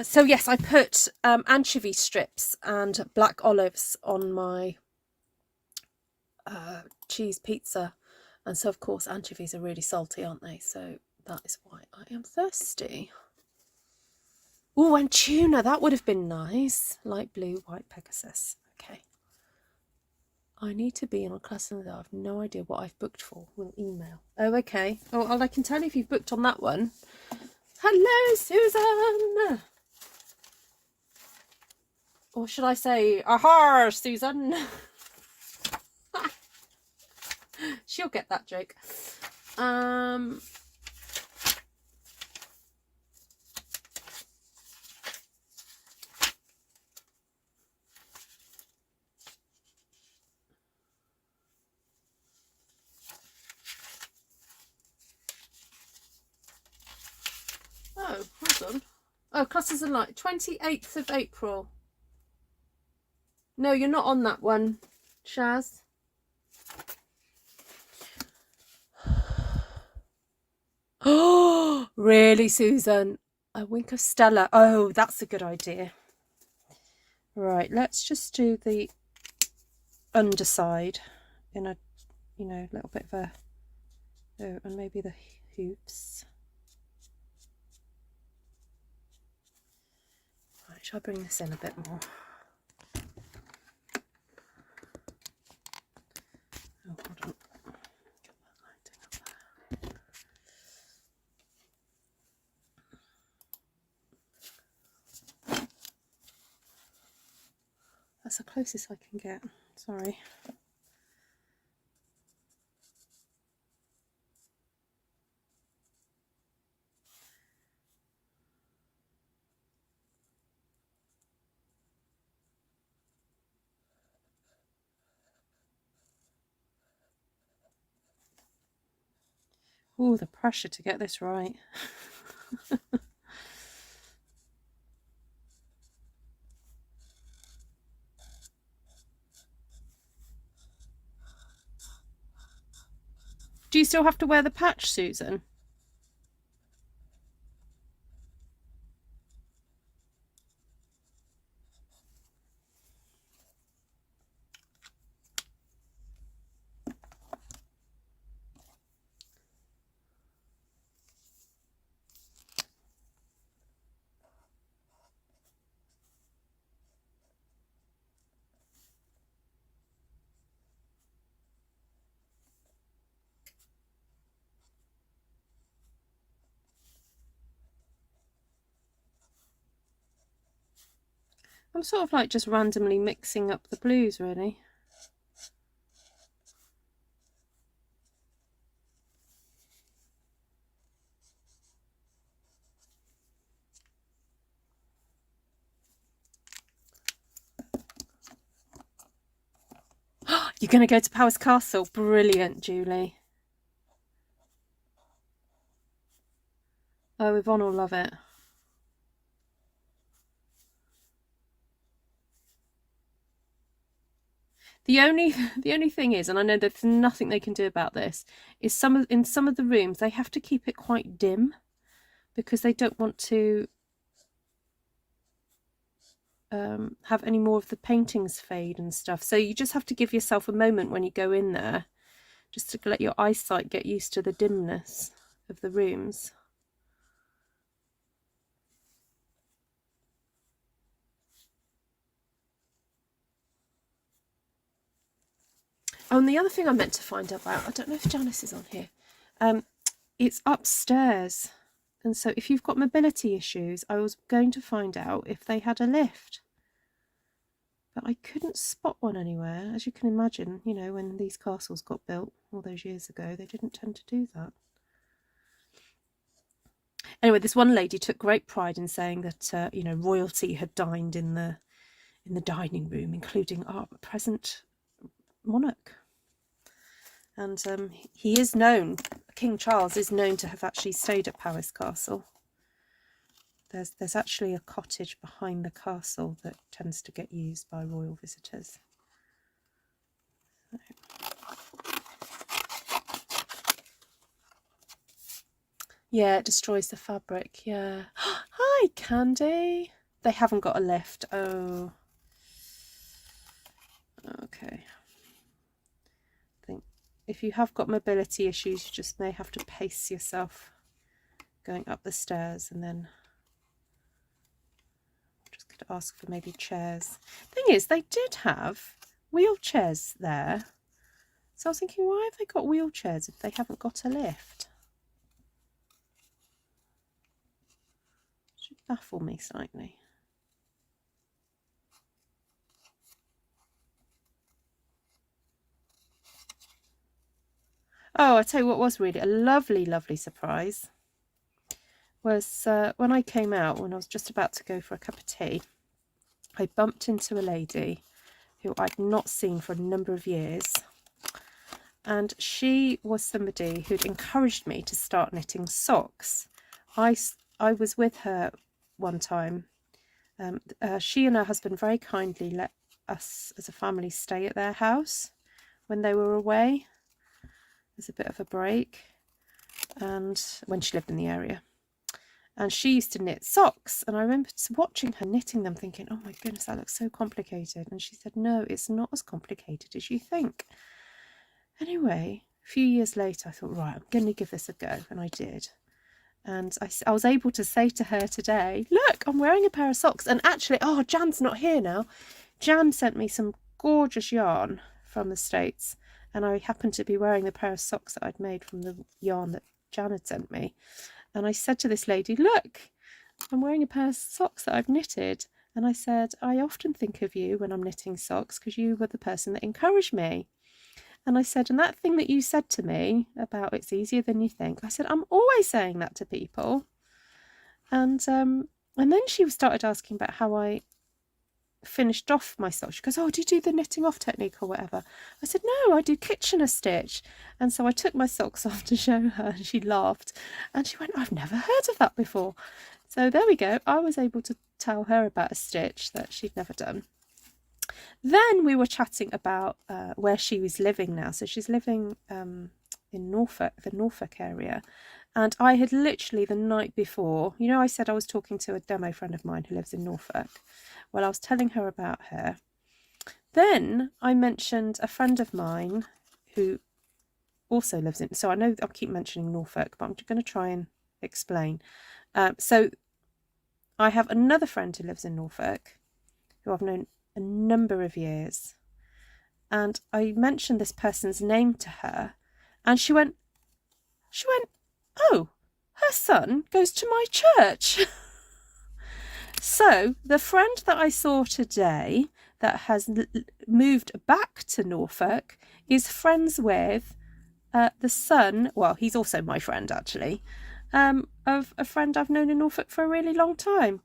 So yes, I put anchovy strips and black olives on my cheese pizza, and so of course anchovies are really salty, aren't they? So that is why I am thirsty. Oh, and tuna, that would have been nice. Light blue, white Pegasus. Okay. I need to be in a class and I have no idea what I've booked for. We'll email. Oh, okay. Oh, I can tell you if you've booked on that one. Hello, Susan. Or should I say, aha, Susan? She'll get that joke. Oh, hold on. Oh, classes are like 28th of April. No, you're not on that one, Shaz. Oh, really, Susan? A wink of Stella. Oh, that's a good idea. Right, let's just do the underside in a, little bit of a... Oh, and maybe the hoops. Right, shall I bring this in a bit more? Oh, hold on. Get that lighting up there. That's the closest I can get. Sorry. Oh, the pressure to get this right. Do you still have to wear the patch, Susan? I'm sort of like just randomly mixing up the blues, really. You're going to go to Powers Castle? Brilliant, Julie. Oh, Yvonne will love it. The only thing is, and I know there's nothing they can do about this, is in some of the rooms they have to keep it quite dim because they don't want to have any more of the paintings fade and stuff. So you just have to give yourself a moment when you go in there, just to let your eyesight get used to the dimness of the rooms. Oh, and the other thing I meant to find out about, I don't know if Janice is on here, it's upstairs. And so if you've got mobility issues, I was going to find out if they had a lift. But I couldn't spot one anywhere. As you can imagine, you know, when these castles got built all those years ago, they didn't tend to do that. Anyway, this one lady took great pride in saying that, you know, royalty had dined in the dining room, including our present monarch. And he is known, King Charles is known to have actually stayed at Powys Castle. There's actually a cottage behind the castle that tends to get used by royal visitors. So. Yeah, it destroys the fabric, yeah. Hi, Candy. They haven't got a lift. Oh. Okay. I think if you have got mobility issues, you just may have to pace yourself going up the stairs, and then just going to ask for maybe chairs. Thing is, they did have wheelchairs there. So I was thinking, why have they got wheelchairs if they haven't got a lift? It should baffle me slightly. Oh, I tell you what was really a lovely, lovely surprise was when I came out, when I was just about to go for a cup of tea, I bumped into a lady who I'd not seen for a number of years. And she was somebody who'd encouraged me to start knitting socks. I was with her one time. She and her husband very kindly let us as a family stay at their house when they were away. As a bit of a break, and when she lived in the area. And she used to knit socks, and I remember watching her knitting them thinking, oh my goodness, that looks so complicated. And she said, no, it's not as complicated as you think. Anyway, a few years later I thought, right, I'm going to give this a go, and I did. And I was able to say to her today, look, I'm wearing a pair of socks. And actually, oh, Jan's not here now. Jan sent me some gorgeous yarn from the States, and I happened to be wearing the pair of socks that I'd made from the yarn that Jan had sent me. And I said to this lady, look, I'm wearing a pair of socks that I've knitted. And I said, I often think of you when I'm knitting socks because you were the person that encouraged me. And I said, and that thing that you said to me about it's easier than you think, I said, I'm always saying that to people. And then she started asking about how I finished off my socks. She goes, oh, do you do the knitting off technique or whatever? I said, no, I do Kitchener stitch. And so I took my socks off to show her, and she laughed, and she went, I've never heard of that before. So there we go. I was able to tell her about a stitch that she'd never done. Then we were chatting about where she was living now. So she's living in Norfolk, the Norfolk area. And I had literally the night before, you know, I said I was talking to a demo friend of mine who lives in Norfolk. Well, I was telling her about her. Then I mentioned a friend of mine who also lives in, so I know I'll keep mentioning Norfolk, but I'm going to try and explain. So I have another friend who lives in Norfolk who I've known a number of years. And I mentioned this person's name to her, and she went, oh, her son goes to my church. So the friend that I saw today that has moved back to Norfolk is friends with the son, well, he's also my friend actually, of a friend I've known in Norfolk for a really long time.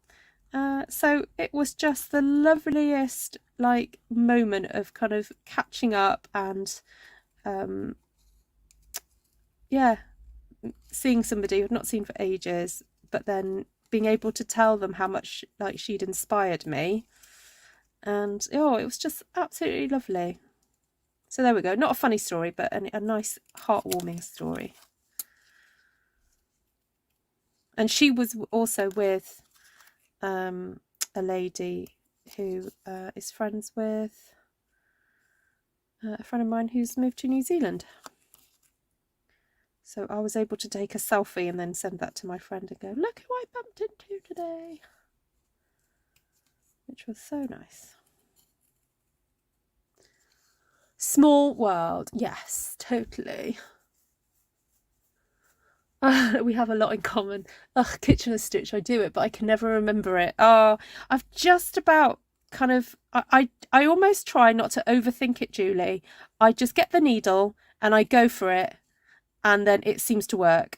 So it was just the loveliest like moment of kind of catching up and yeah, seeing somebody I've not seen for ages, but then being able to tell them how much like she'd inspired me. And oh, it was just absolutely lovely. So there we go. Not a funny story, but a nice heartwarming story. And she was also with a lady who is friends with a friend of mine who's moved to New Zealand. So I was able to take a selfie and then send that to my friend and go, look who I bumped into today. Which was so nice. Small world. Yes, totally. We have a lot in common. Ugh, Kitchener stitch, I do it, but I can never remember it. Oh, I've just about kind of, I almost try not to overthink it, Julie. I just get the needle and I go for it, and then it seems to work.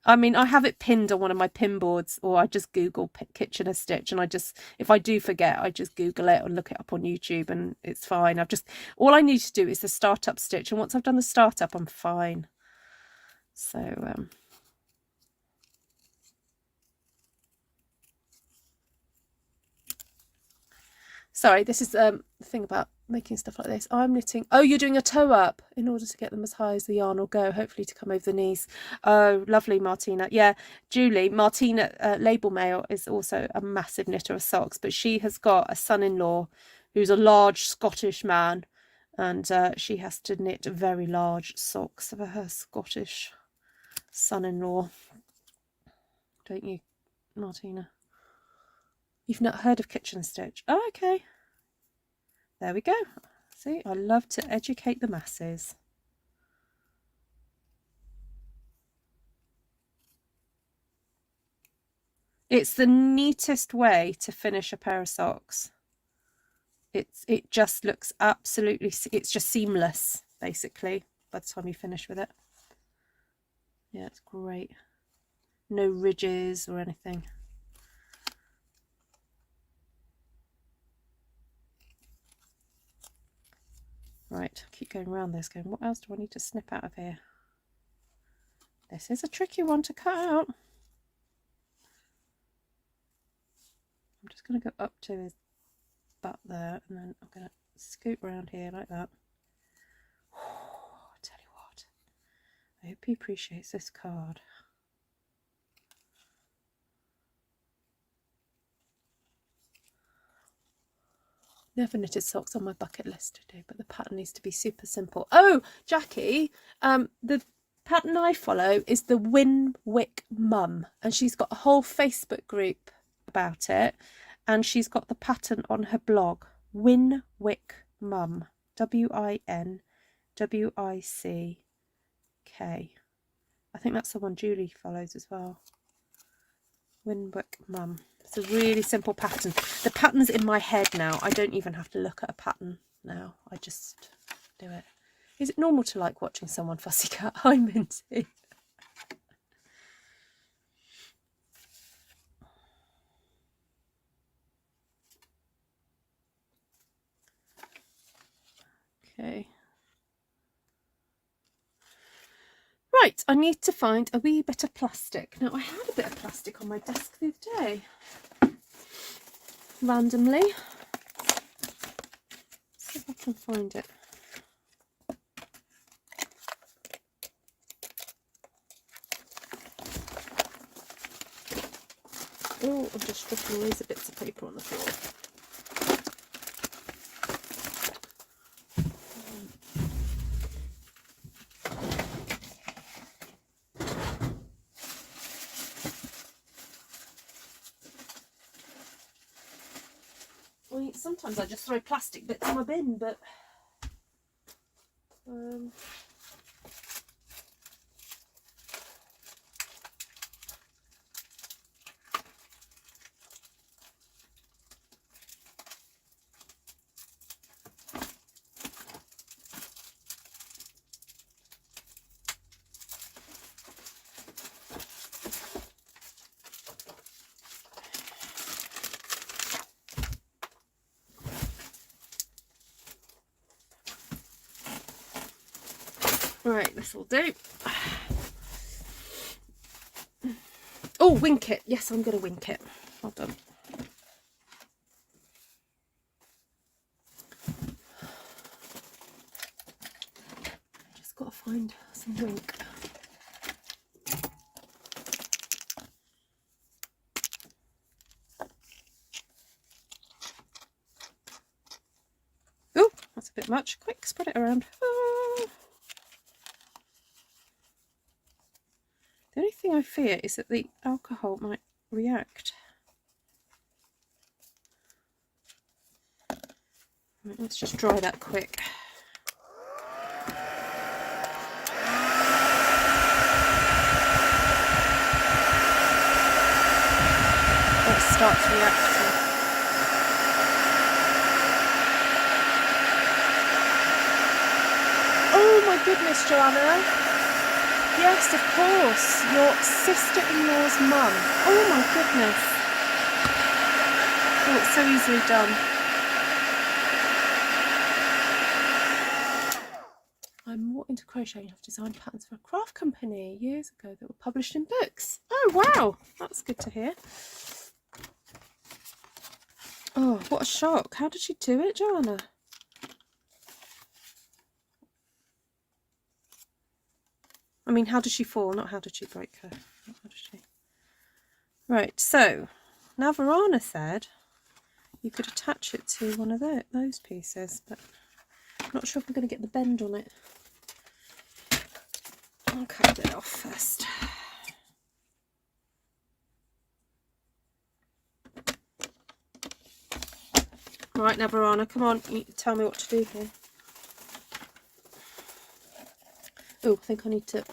I mean, I have it pinned on one of my pin boards, or I just Google Kitchener stitch, and if I do forget, I just Google it or look it up on YouTube, and it's fine. All I need to do is the startup stitch, and once I've done the startup, I'm fine. So, sorry, this is the thing about making stuff like this. I'm knitting. Oh, you're doing a toe up in order to get them as high as the yarn will go, hopefully to come over the knees. Oh, lovely, Martina. Yeah, Julie, Martina Label Mail is also a massive knitter of socks, but she has got a son-in-law who's a large Scottish man, and she has to knit very large socks for her Scottish son-in-law. Don't you, Martina? You've not heard of Kitchener stitch? Oh, okay. There we go. See, I love to educate the masses. It's the neatest way to finish a pair of socks. It just looks absolutely, it's just seamless, basically, by the time you finish with it. Yeah, it's great. No ridges or anything. Right, keep going around this, going, what else do I need to snip out of here? This is a tricky one to cut out. I'm just going to go up to his butt there, and then I'm going to scoot around here like that. I tell you what, I hope he appreciates this card. Never knitted socks on my bucket list to do, but the pattern needs to be super simple. Oh, Jackie, the pattern I follow is the Winwick Mum, and she's got a whole Facebook group about it, and she's got the pattern on her blog, Winwick Mum, WINWICK. I think that's the one Julie follows as well. Winwick Mum. It's a really simple pattern. The pattern's in my head now. I don't even have to look at a pattern now. I just do it. Is it normal to like watching someone fussy cut? Hi, Minty. Okay. Right, I need to find a wee bit of plastic. Now, I had a bit of plastic on my desk the other day. Randomly. See if I can find it. Oh, I'm just stripping loads of bits of paper on the floor. Sometimes I just throw plastic bits in my bin, but right, this will do. Oh, wink it. Yes, I'm going to wink it. Well done. Just got to find some wink. Oh, that's a bit much. Quick, spread it around. The only thing I fear is that the alcohol might react. Right, let's just dry that quick. starts reacting. Oh my goodness, Joanna. Yes, of course. Your sister-in-law's mum. Oh my goodness. Oh, it's so easily done. I'm more into crocheting. I've designed patterns for a craft company years ago that were published in books. Oh, wow. That's good to hear. Oh, what a shock. How did she do it, Joanna? I mean, how did she fall? Not how did she break her. How did she? Right, so now Verana said you could attach it to one of those pieces, but I'm not sure if I'm going to get the bend on it. I'll cut it off first. Right, now Verana, come on, you tell me what to do here. Oh, I think I need to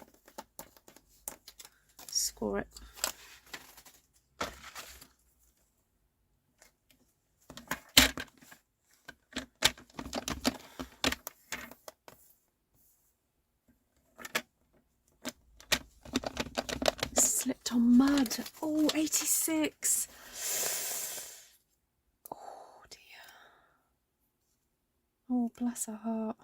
score it. Slipped on mud. Oh, 86. Oh dear. Oh, bless her heart.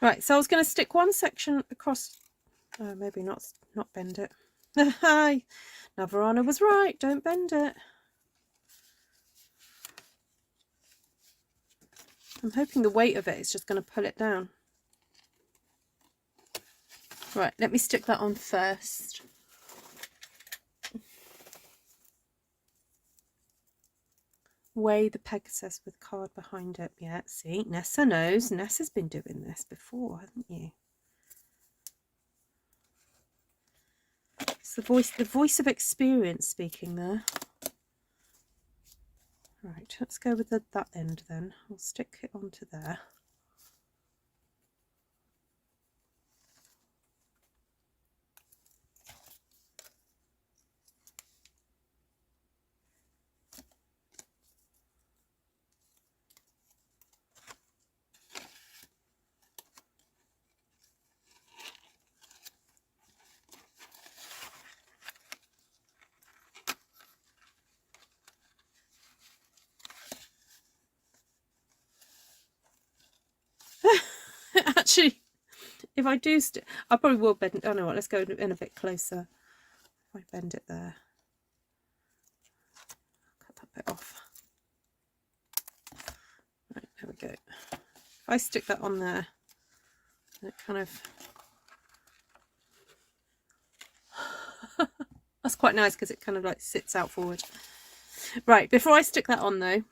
Right, so I was going to stick one section across. Oh, maybe not bend it. Hi. Now Verana was right. Don't bend it. I'm hoping the weight of it is just going to pull it down. Right, let me stick that on first. Weigh the Pegasus with card behind it. Yeah, see, Nessa knows. Nessa's been doing this before, haven't you? It's the voice of experience speaking there. Right, let's go with that end then. I'll stick it onto there. Actually, if I do, I probably will bend. Oh no, what? Let's go in a bit closer. If I bend it there, cut that bit off. Right, there we go. If I stick that on there, it kind of that's quite nice because it kind of like sits out forward. Right, before I stick that on though,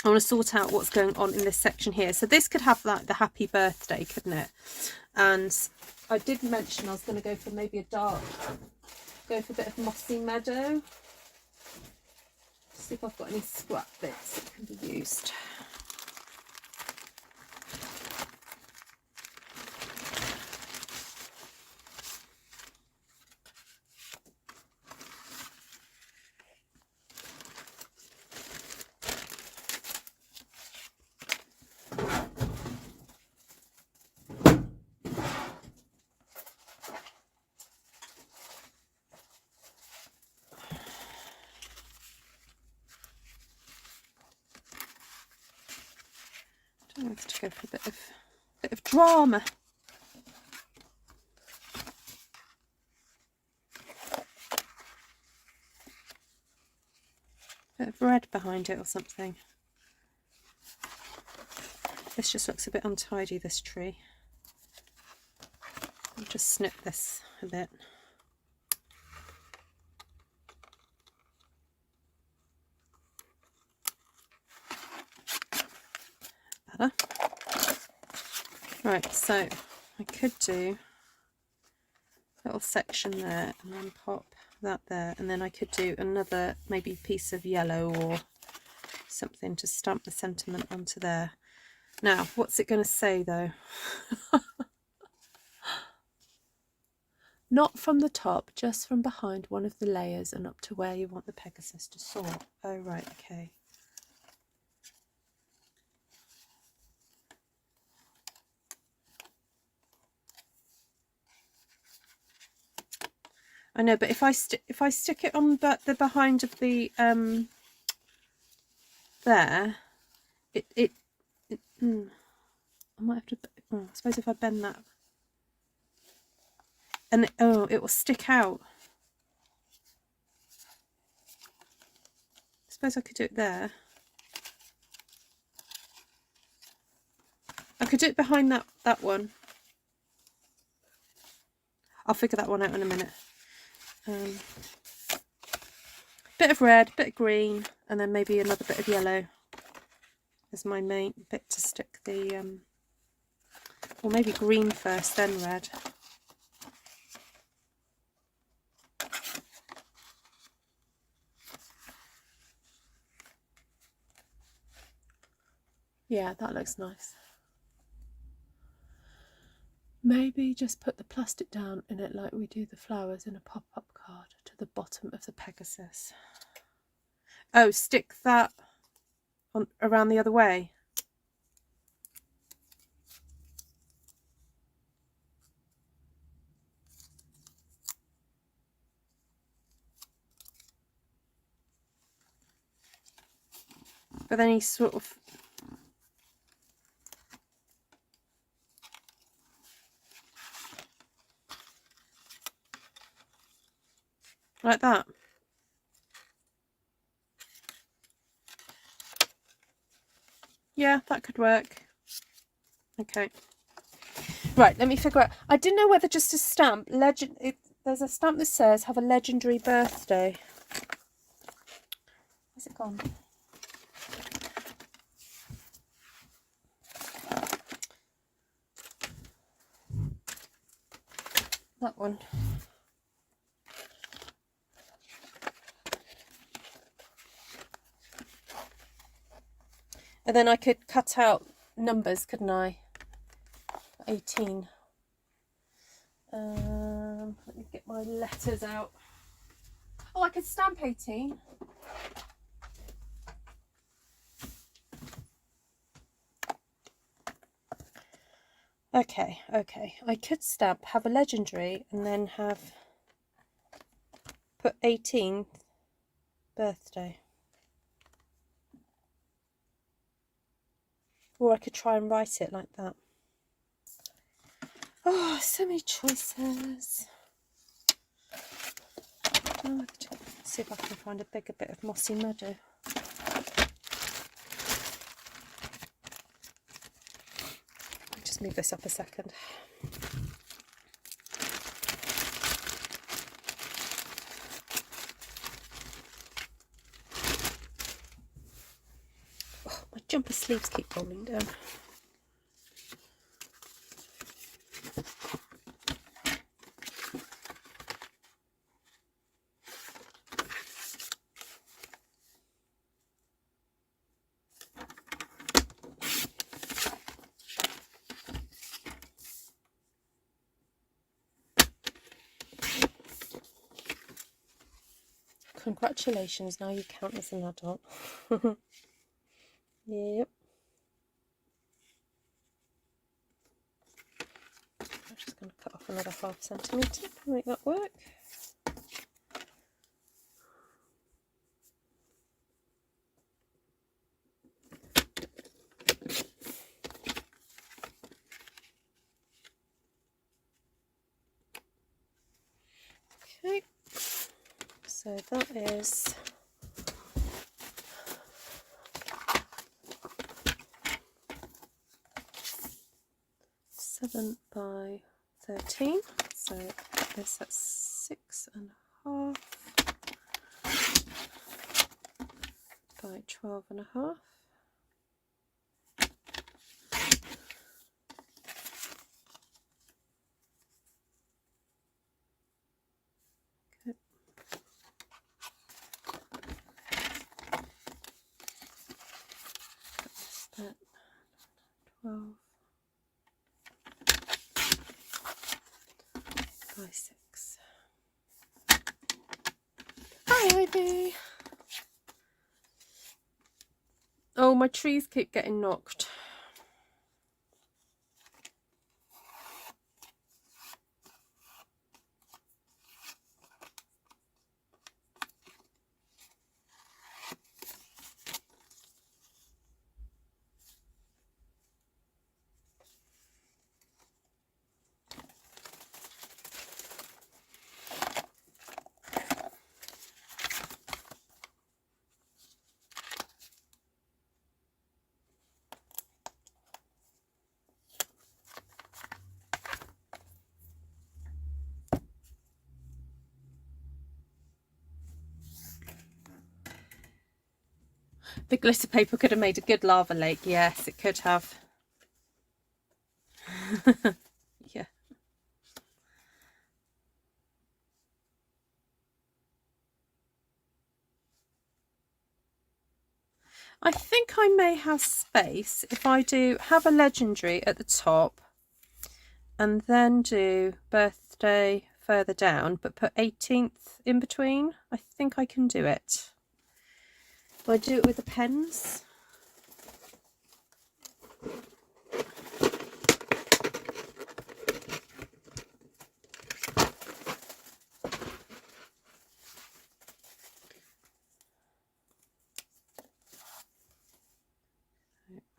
I want to sort out what's going on in this section here. So this could have like the happy birthday, couldn't it? And I did mention I was going to go for maybe a dark, go for a bit of mossy meadow. See if I've got any scrap bits that can be used. I have to go for a bit of drama. Bit of red behind it or something. This just looks a bit untidy, this tree. I'll just snip this a bit. Better. Right, so I could do a little section there and then pop that there, and then I could do another maybe piece of yellow or something to stamp the sentiment onto there. Now, what's it going to say though? Not from the top, just from behind one of the layers and up to where you want the Pegasus to soar. Oh, right, okay. I know, but if I stick it on the behind of the there, I might have to. I suppose if I bend that, and it will stick out. I suppose I could do it there. I could do it behind that one. I'll figure that one out in a minute. Bit of red, bit of green, and then maybe another bit of yellow as my main bit to stick the, or maybe green first, then red. Yeah, that looks nice. Maybe just put the plastic down in it like we do the flowers in a pop-up card to the bottom of the Pegasus. Oh, stick that on around the other way. But then he sort of like that. Yeah, that could work. Okay. Right, let me figure out. I didn't know whether just to stamp legend. There's a stamp that says "Have a legendary birthday." Where's it gone? That one. And then I could cut out numbers, couldn't I? 18. Let me get my letters out. Oh, I could stamp 18. Okay. I could stamp "Have a legendary" and then have put 18th birthday. Or I could try and write it like that. Oh, so many choices. Oh, let's see if I can find a bigger bit of mossy meadow. I'll just move this up a second. Oh, my jumper sleeves keep rolling down. Congratulations, now you count as an adult. Yep. I'm just going to cut off another ½ centimetre to make that work. Okay, so that is 7 by 13, so that's 6.5 by 12.5. Okay. 12 by 6. Hi, Ivy. Oh, my trees keep getting knocked. The glitter paper could have made a good lava lake. Yes, it could have. Yeah. I think I may have space if I do have a legendary at the top and then do birthday further down, but put 18th in between. I think I can do it. Do I do it with the pens?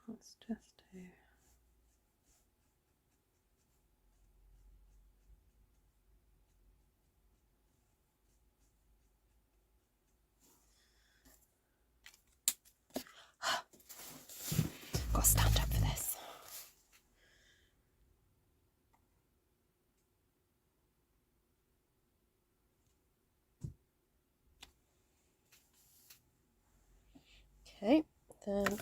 Let's just do. Got to stand up for this. Okay, then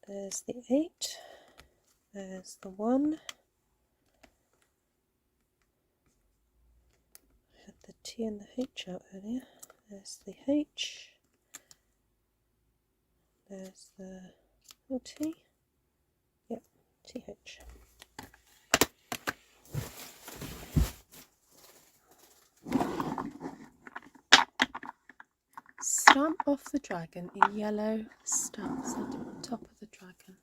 there's the 8, there's the 1, I had the T and the H out earlier, there's the H, there's the T, yep, TH. Stamp off the dragon in yellow, stamp sentiment on top of the dragon.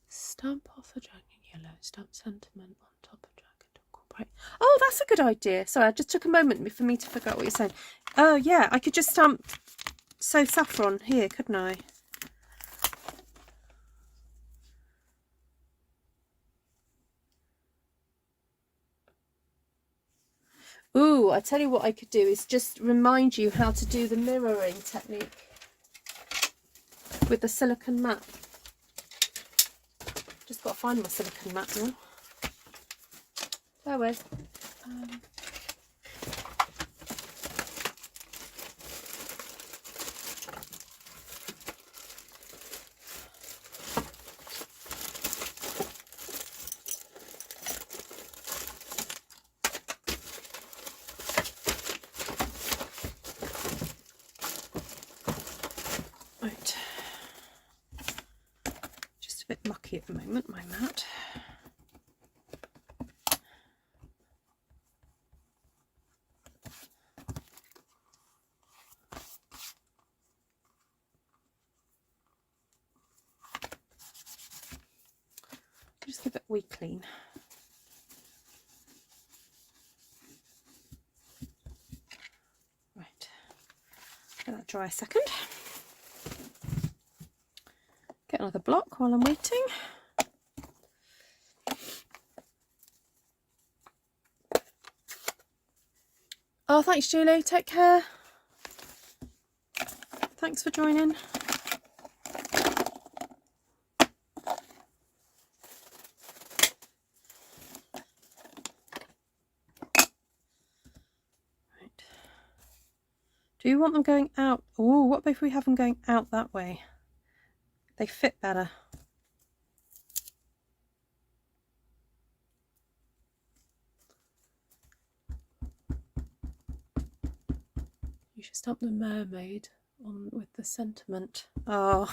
Stamp off the dragon in yellow, stamp sentiment on top of dragon to incorporate. Oh, that's a good idea. Sorry, I just took a moment for me to figure out what you're saying. Oh, yeah, I could just stamp So saffron here, couldn't I? Ooh, I tell you what I could do is just remind you how to do the mirroring technique with the silicone mat. Just got to find my silicone mat now. There we go. Right. Just a bit mucky at the moment, my mat. Just give it a wee clean. Right, let that dry a second. Get another block while I'm waiting. Oh, thanks, Julie. Take care. Thanks for joining. Do you want them going out? Oh, what if we have them going out that way? They fit better. You should stamp the mermaid on with the sentiment. Oh.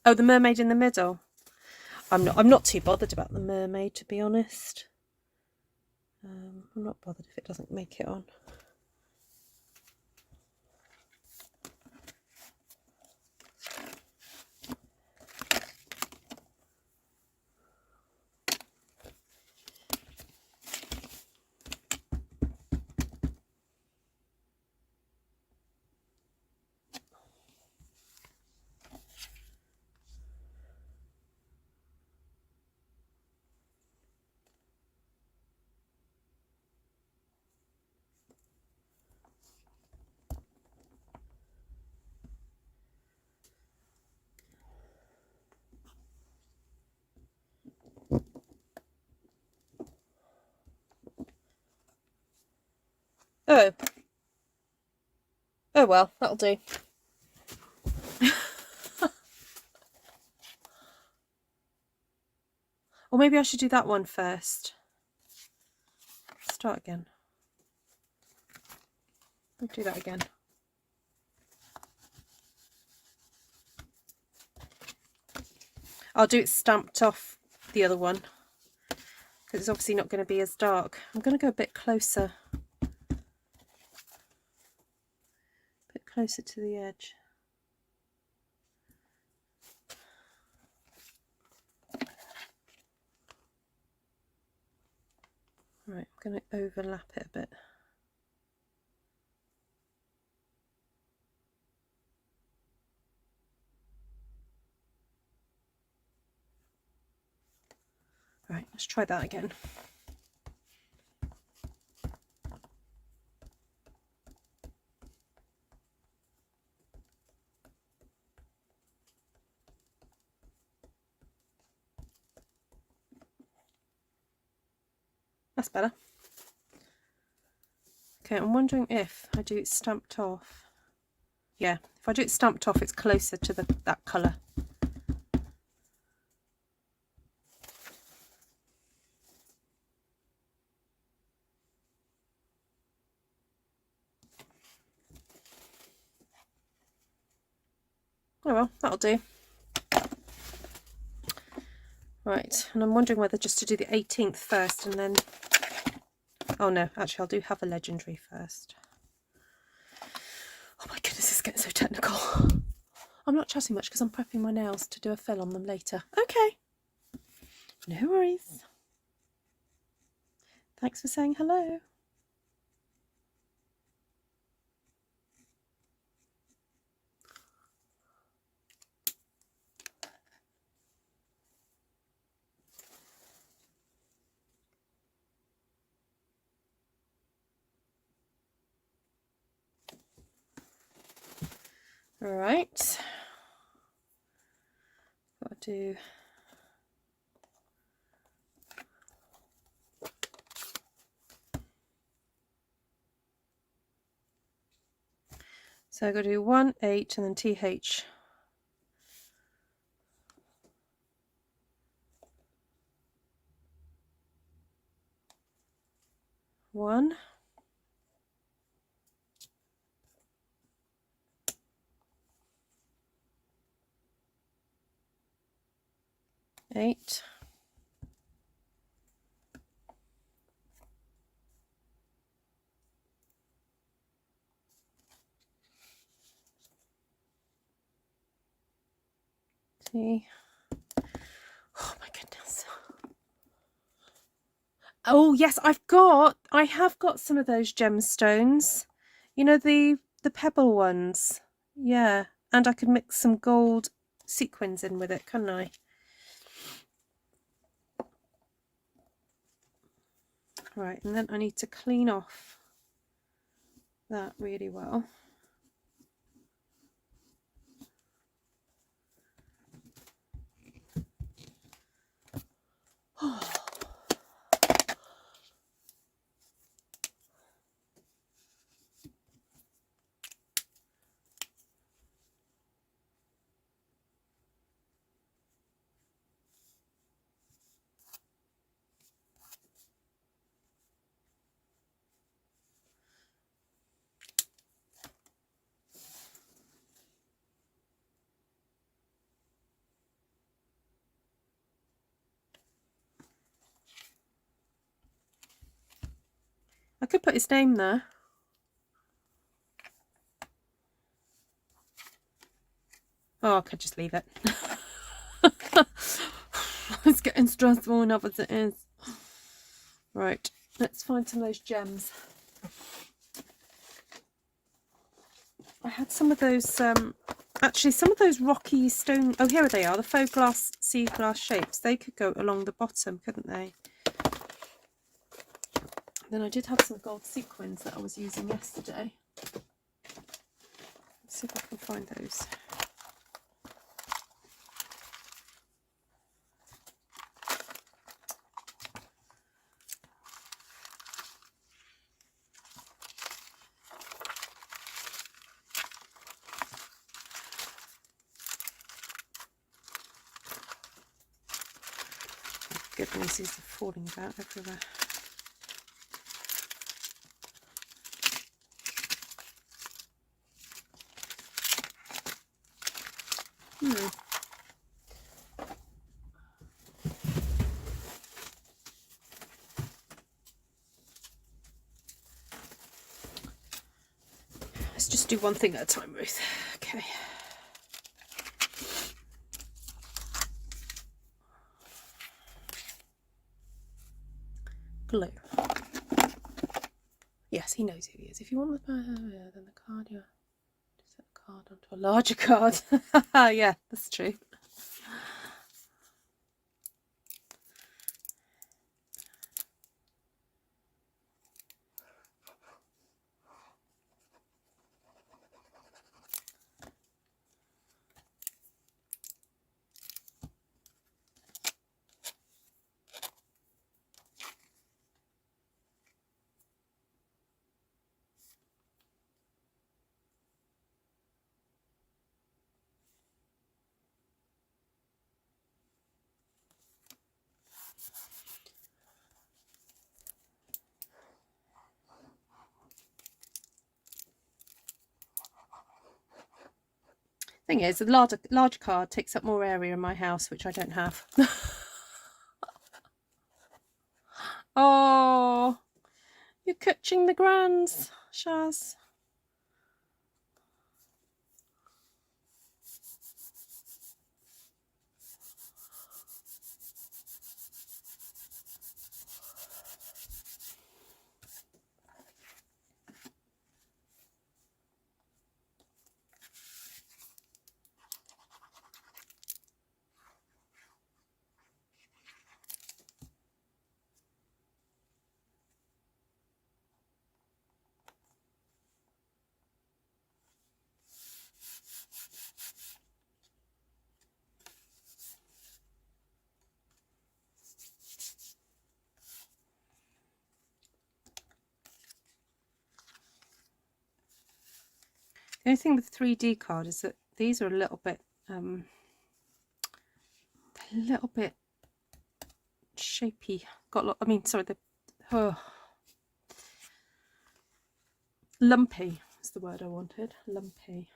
Oh, the mermaid in the middle. I'm not too bothered about the mermaid, to be honest. I'm not bothered if it doesn't make it on. Oh. Oh well, that'll do. Or maybe I should do that one first. Start again. I'll do that again. I'll do it stamped off the other one, because it's obviously not going to be as dark. I'm going to go a bit closer. A bit closer to the edge. Right, I'm going to overlap it a bit. Right, let's try that again. That's better. Okay, I'm wondering if I do it stamped off. Yeah, if I do it stamped off, it's closer to that colour. Oh well, that'll do. Right, and I'm wondering whether just to do the 18th first and then... Oh no, actually I'll do have a legendary first. Oh my goodness, this is getting so technical. I'm not chatting much because I'm prepping my nails to do a fill on them later. Okay, no worries. Thanks for saying hello. All right, got to do so I've got to do 1, 8 and then TH. 1, 8, T. Oh my goodness. Oh yes, I have got some of those gemstones. You know, the pebble ones. Yeah, and I could mix some gold sequins in with it, couldn't I? Right, and then I need to clean off that really well. I could put his name there. Oh, I could just leave it. It's getting stressful enough as it is. Right, let's find some of those gems. I had some of those, actually some of those rocky stone, oh here they are, the faux glass, sea glass shapes. They could go along the bottom, couldn't they? Then I did have some gold sequins that I was using yesterday. Let's see if I can find those. Goodness, these are falling about everywhere. Let's just do one thing at a time, Ruth. Okay. Glue. Yes, he knows who he is. If you want the then the card, you set the card onto a larger card. Yeah, that's true. Thing is, a large card takes up more area in my house, which I don't have. Oh, you're catching the grands, Shaz. The only thing with 3D card is that these are a little bit shapy. Got a lot, I mean, sorry, lumpy is the word I wanted. Lumpy.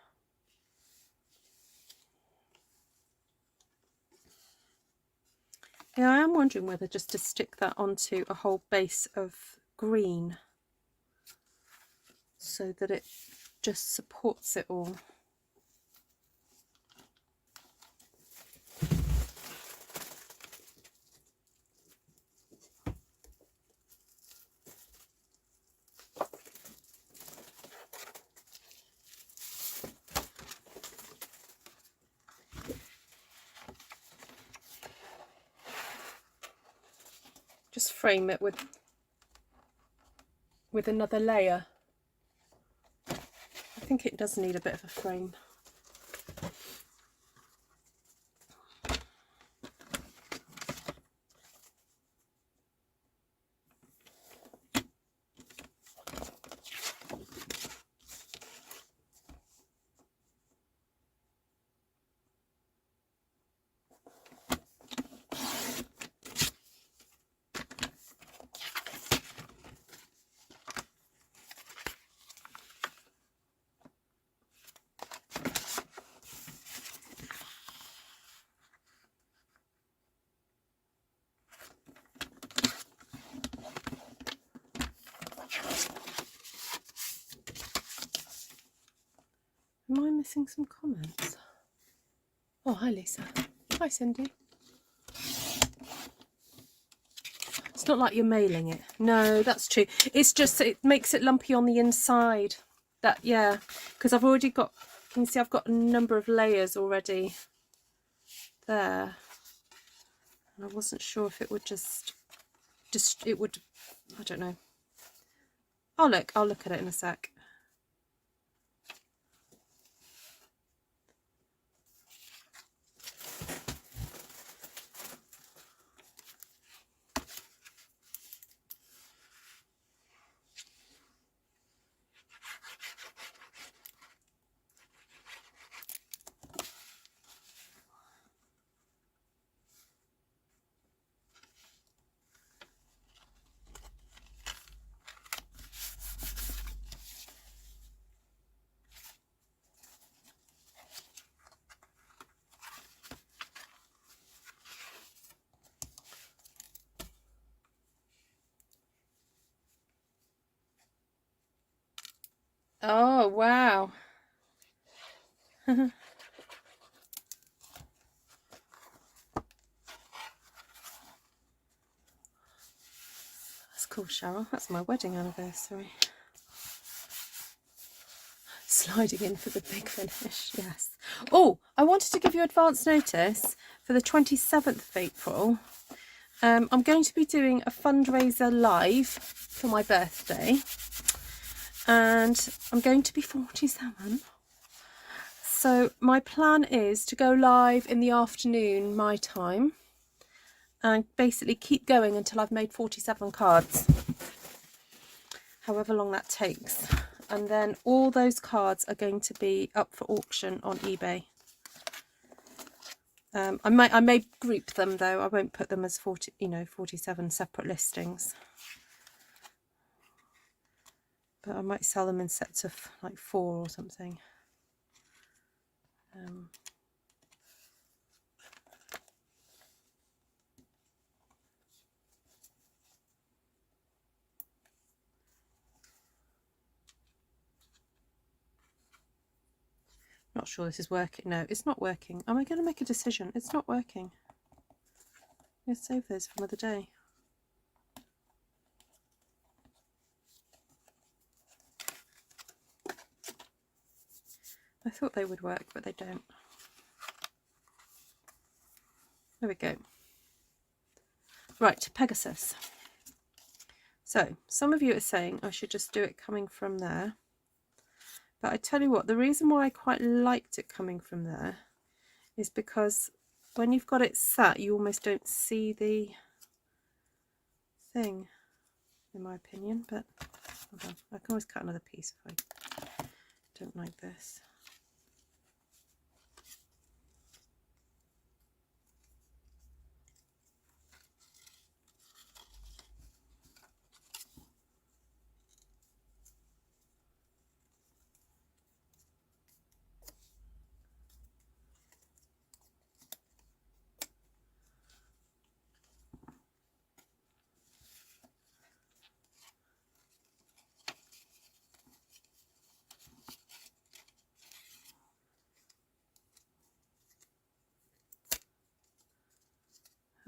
Yeah, I am wondering whether just to stick that onto a whole base of green so that it just supports it all. Just frame it with another layer. I think it does need a bit of a frame. Am I missing some comments? Oh, hi Lisa. Hi Cindy. It's not like you're mailing it. No, that's true. It's just it makes it lumpy on the inside. That, yeah, because I've already got, you can see I've got a number of layers already there. And I wasn't sure if it would just it would, I don't know. I'll look at it in a sec. Oh, wow. That's cool, Cheryl. That's my wedding anniversary. Sliding in for the big finish, yes. Oh, I wanted to give you advance notice for the 27th of April. I'm going to be doing a fundraiser live for my birthday. And I'm going to be 47. So my plan is to go live in the afternoon, my time, and basically keep going until I've made 47 cards, however long that takes. And then all those cards are going to be up for auction on eBay. I may group them though. I won't put them as 47 separate listings. But I might sell them in sets of like 4 or something. Not sure this is working. No, it's not working. Am I going to make a decision? It's not working. I'm going to save those for another day. I thought they would work, but they don't. There we go. Right, Pegasus. So, some of you are saying I should just do it coming from there. But I tell you what, the reason why I quite liked it coming from there is because when you've got it sat, you almost don't see the thing, in my opinion. But hold on, I can always cut another piece if I don't like this.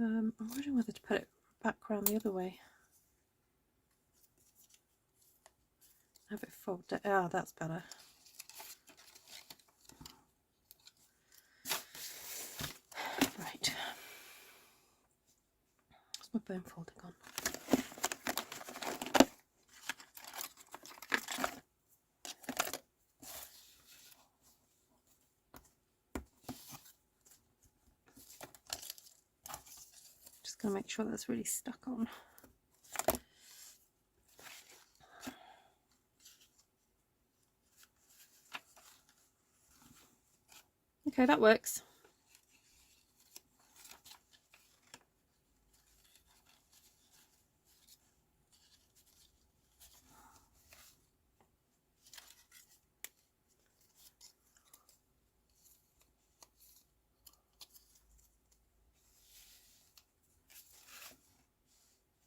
I'm wondering whether to put it back around the other way. Have it fold down. Ah, that's better. Right. Where's my bone folder gone? Just going to make sure that's really stuck on. Okay, that works.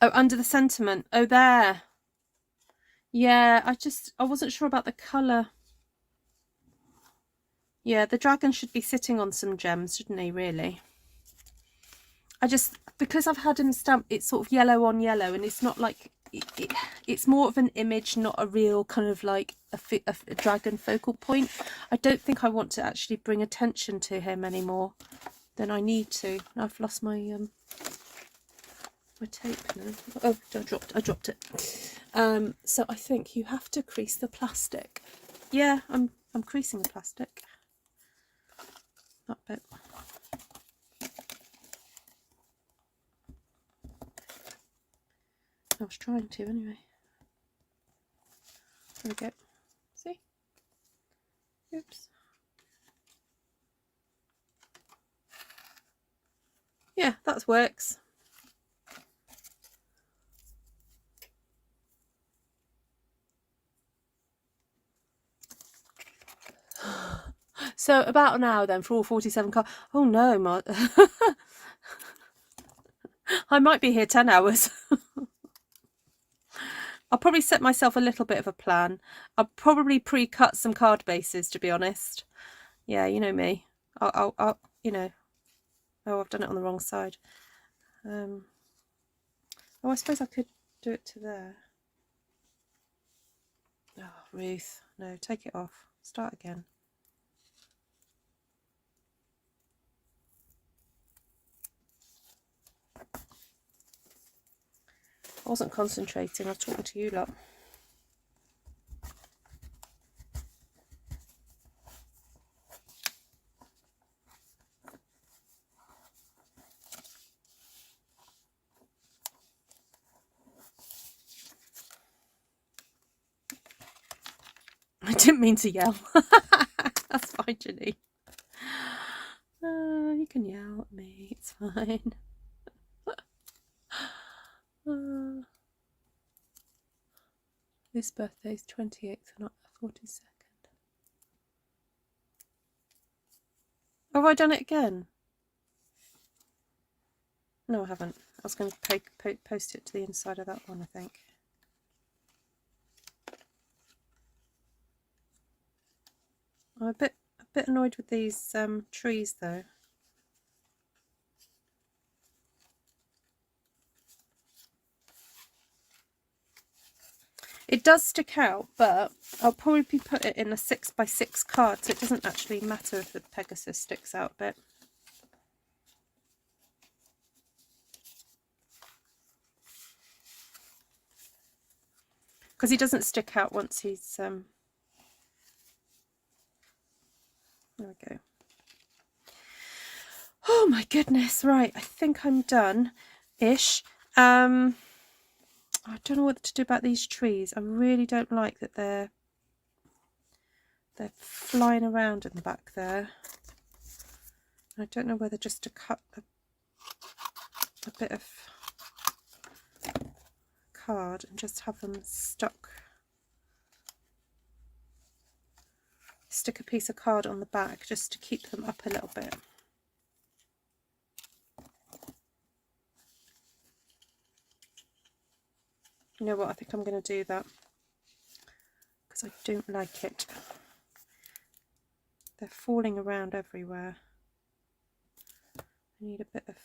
Oh, under the sentiment. Oh, there. Yeah, I wasn't sure about the colour. Yeah, the dragon should be sitting on some gems, shouldn't he, really? Because I've had him stamp, it's sort of yellow on yellow, and it's not like, it's more of an image, not a real kind of like a dragon focal point. I don't think I want to actually bring attention to him anymore than I need to. I've lost my my tape now. Oh, I dropped it. So I think you have to crease the plastic. Yeah, I'm creasing the plastic. That bit. I was trying to anyway. There we go. See? Oops. Yeah, that works. So about an hour then for all 47 cards. Oh no, I might be here 10 hours. I'll probably set myself a little bit of a plan. I'll probably pre-cut some card bases, to be honest. Yeah, you know me. I'll you know. Oh, I've done it on the wrong side. Oh, I suppose I could do it to there. Oh, Ruth. No, take it off. Start again. I wasn't concentrating. I was talking to you lot. I didn't mean to yell. That's fine, Ginny. You can yell at me. It's fine. This birthday's 28th, not the 42nd. Oh, have I done it again? No, I haven't. I was going to post it to the inside of that one, I think. I'm a bit annoyed with these trees, though. It does stick out, but I'll probably put it in a 6x6 card, so it doesn't actually matter if the Pegasus sticks out a bit. Because he doesn't stick out once he's... There we go. Oh my goodness, right, I think I'm done-ish. I don't know what to do about these trees. I really don't like that they're flying around in the back there. I don't know whether just to cut a bit of card and just have them stuck. Stick a piece of card on the back just to keep them up a little bit. You know what, I think I'm going to do that because I don't like it. They're falling around everywhere. I need a bit of...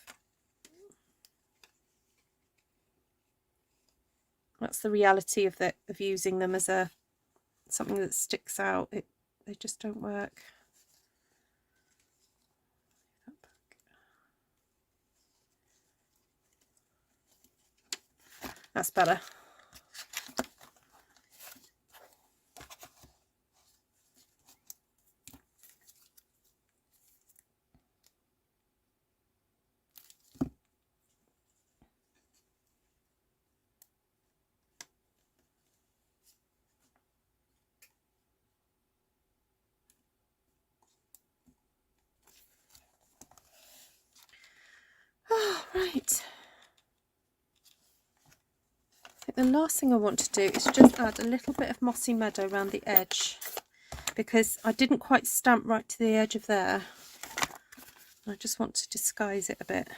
That's the reality of using them as something that sticks out. They just don't work. That's better. Oh, right. I think the last thing I want to do is just add a little bit of mossy meadow around the edge, because I didn't quite stamp right to the edge of there. I just want to disguise it a bit.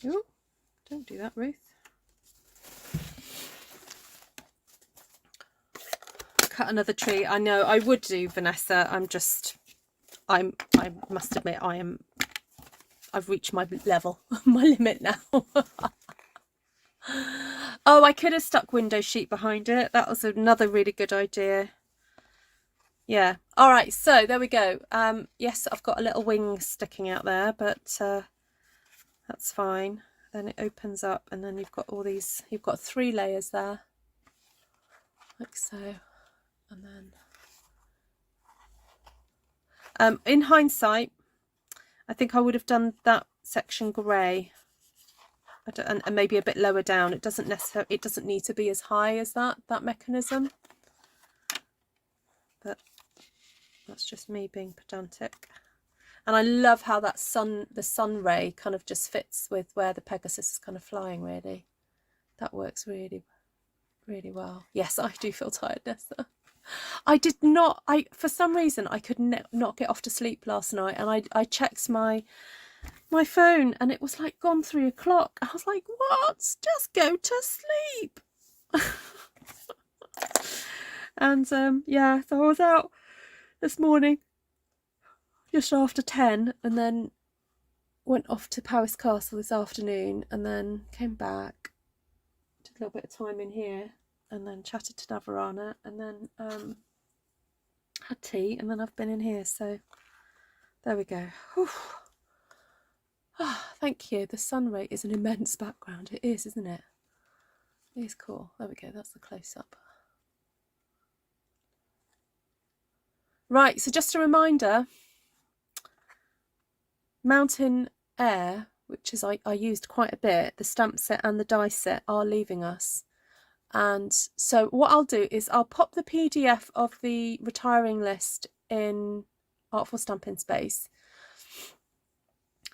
Ooh, don't do that, Ruth. Cut another tree. I know I would do, Vanessa. I must admit I've reached my level, my limit now. Oh, I could have stuck window sheet behind it. That was another really good idea. Yeah. All right. So there we go. Yes, I've got a little wing sticking out there, but that's fine. Then it opens up, and then you've got all these. You've got 3 layers there, like so, and then. In hindsight, I think I would have done that section grey, and maybe a bit lower down. It doesn't need to be as high as that mechanism, but that's just me being pedantic. And I love how that the sun ray kind of just fits with where the Pegasus is kind of flying. Really, that works really, really well. Yes, I do feel tired, Nessa. I did not. For some reason I could not get off to sleep last night, and I checked my phone, and it was like gone 3 o'clock. I was like, what? Just go to sleep. And yeah, so I was out this morning just after 10, and then went off to Powys Castle this afternoon, and then came back, took a little bit of time in here, and then chatted to Navarana, and then had tea, and then I've been in here. So there we go. Oh, thank you. The sun ray is an immense background. It is, isn't it? It is cool. There we go. That's the close-up. Right, so just a reminder, Mountain Air, which is I used quite a bit, the stamp set and the die set are leaving us. And so what I'll do is I'll pop the PDF of the retiring list in Artful Stampin Space,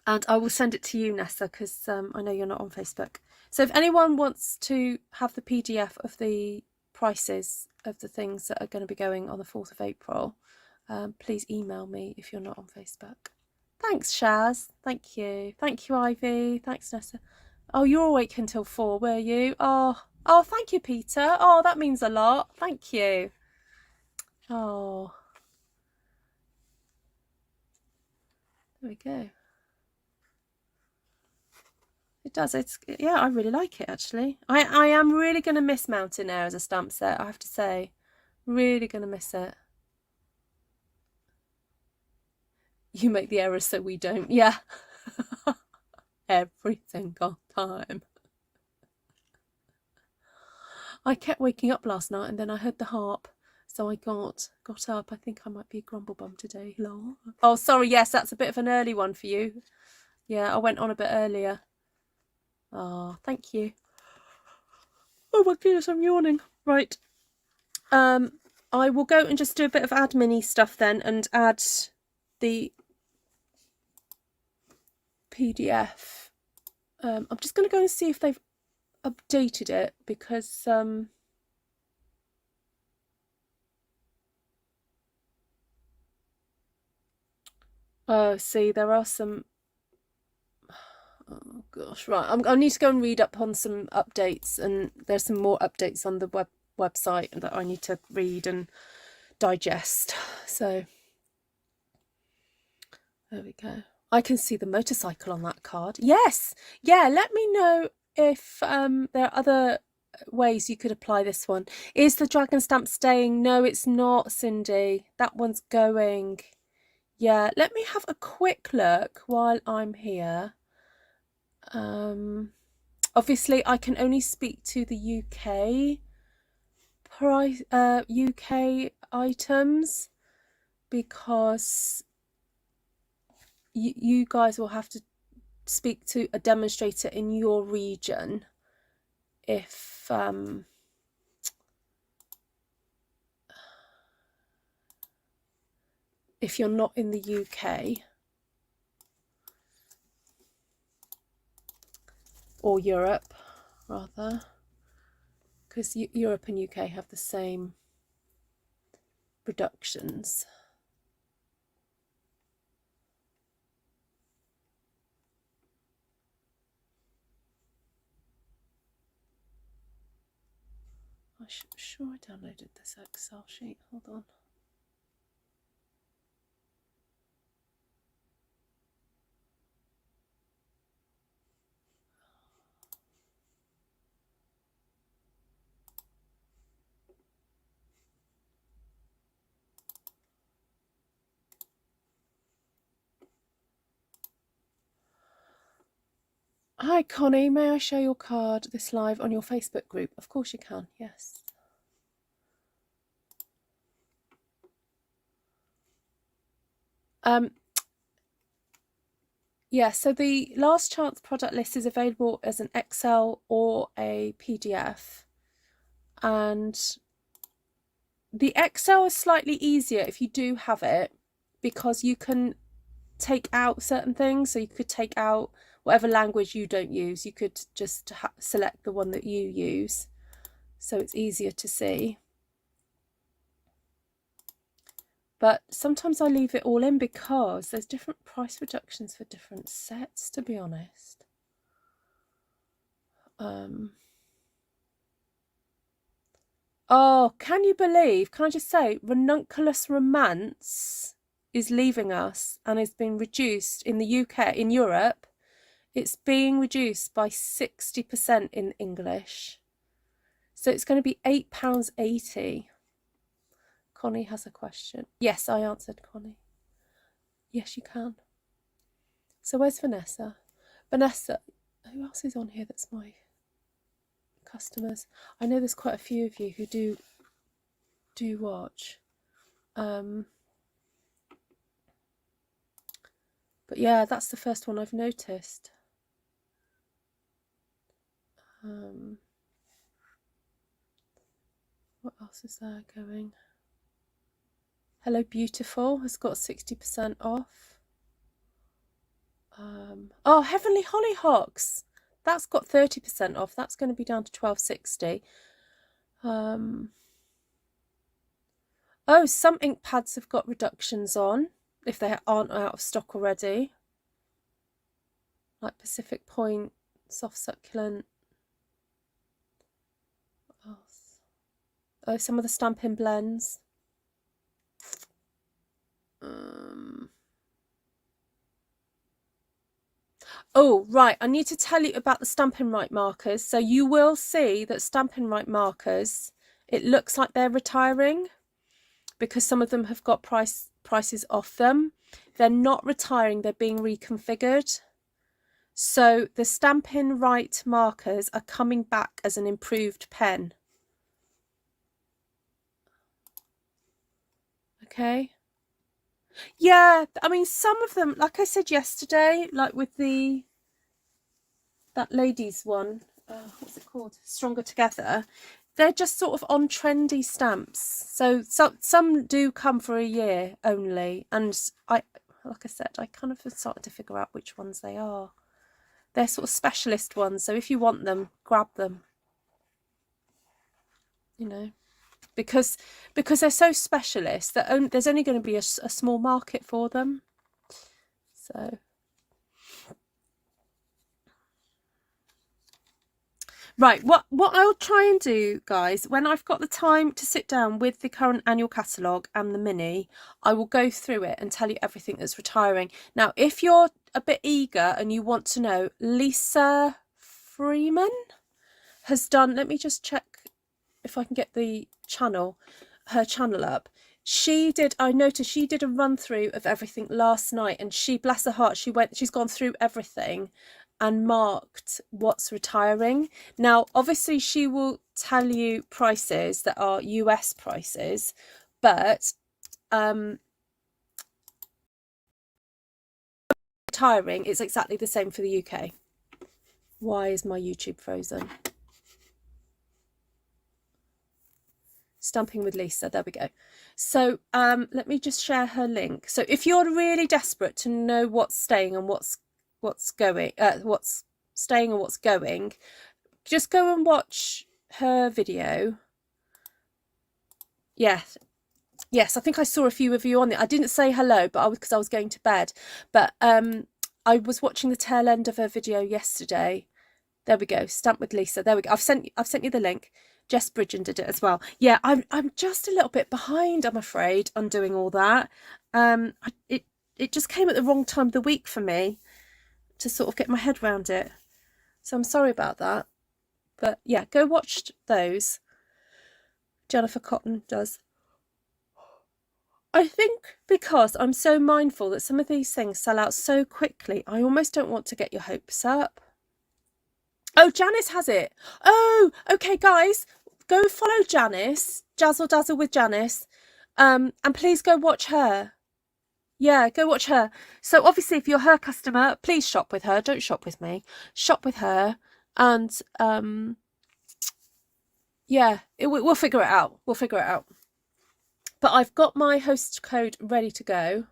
and I will send it to you, Nessa, because I know you're not on Facebook. So if anyone wants to have the PDF of the prices of the things that are going to be going on the 4th of April, please email me if you're not on Facebook. Thanks, Shaz. Thank you. Thank you, Ivy. Thanks, Nessa. Oh, you're awake until 4, were you? Oh, thank you, Peter. Oh, that means a lot. Thank you. Oh. There we go. It does. Yeah, I really like it, actually. I am really going to miss Mountain Air as a stamp set, I have to say. Really going to miss it. You make the errors so we don't. Yeah. Every single time. I kept waking up last night, and then I heard the harp, so I got up. I think I might be a grumble bum today. Lol. Oh, sorry. Yes, that's a bit of an early one for you. Yeah, I went on a bit earlier. Oh, thank you. Oh my goodness, I'm yawning. Right. I will go and just do a bit of admin-y stuff then, and add the PDF. I'm just going to go and see if they've updated it, because oh, see, there are some. Oh gosh, right. I need to go and read up on some updates, and there's some more updates on the website that I need to read and digest. So there we go. I can see the motorcycle on that card. Yes, yeah. Let me know if there are other ways you could apply this one. Is the dragon stamp staying? No, it's not, Cindy. That one's going. Yeah, let me have a quick look while I'm here. Obviously I can only speak to the UK price, UK items, because you guys will have to speak to a demonstrator in your region if you're not in the UK or Europe, rather, because Europe and UK have the same reductions. I'm sure I downloaded this Excel sheet. Hold on. Hi Connie, may I share your card this live on your Facebook group? Of course you can, yes. Yeah, so the last chance product list is available as an Excel or a PDF. And the Excel is slightly easier if you do have it, because you can take out certain things. So you could take out whatever language you don't use. You could just select the one that you use. So it's easier to see. But sometimes I leave it all in because there's different price reductions for different sets, to be honest. Oh, can you believe, can I just say, Ranunculus romance is leaving us and is being reduced in the UK, in Europe. It's being reduced by 60% in English. So it's going to be £8.80. Connie has a question. Yes, I answered Connie. Yes, you can. So where's Vanessa? Vanessa, who else is on here that's my customers? I know there's quite a few of you who do watch. But yeah, that's the first one I've noticed. What else is there going? Hello Beautiful has got 60% off. Oh, Heavenly Hollyhocks, that's got 30% off. That's going to be down to £12.60. Oh, some ink pads have got reductions on if they aren't out of stock already, like Pacific Point, Soft Succulent. What else? Oh, some of the Stampin' blends. Oh, right, I need to tell you about the Stampin' Right markers. So you will see that Stampin' Right markers, it looks like they're retiring because some of them have got prices off them. They're not retiring, they're being reconfigured. So the Stampin' Right markers are coming back as an improved pen. Okay. Yeah, I mean, some of them, like I said yesterday, like with that ladies one, what's it called? Stronger Together. They're just sort of on trendy stamps. So some do come for a year only. And like I said, I kind of started to figure out which ones they are. They're sort of specialist ones. So if you want them, grab them. You know, because they're so specialist that there's only going to be a small market for them. So right, what I'll try and do, guys, when I've got the time to sit down with the current annual catalogue and the mini, I will go through it and tell you everything that's retiring. Now, if you're a bit eager and you want to know, Lisa Freeman has done, let me just check if I can get her channel up. I noticed she did a run through of everything last night, and she, bless her heart, she's gone through everything and marked what's retiring. Now, obviously, she will tell you prices that are US prices, but retiring is exactly the same for the UK. Why is my YouTube frozen? Stamping with Lisa, there we go. So let me just share her link. So if you're really desperate to know what's staying and what's going, what's staying and what's going, just go and watch her video. Yes, I think I saw a few of you on it. I didn't say hello, but because I was going to bed. But I was watching the tail end of her video yesterday. There we go. Stamp with Lisa. There we go. I've sent you the link. Jess Bridgen did it as well. Yeah, I'm just a little bit behind, I'm afraid, on doing all that. It just came at the wrong time of the week for me to sort of get my head around it. So I'm sorry about that. But yeah, go watch those. Jennifer Cotton does. I think because I'm so mindful that some of these things sell out so quickly, I almost don't want to get your hopes up. Oh, Janice has it. Oh, okay, guys, go follow Janice. Jazzle Dazzle with Janice. And please go watch her. Yeah, go watch her. So obviously, if you're her customer, please shop with her. Don't shop with me. Shop with her. And yeah, we'll figure it out. We'll figure it out. But I've got my host code ready to go.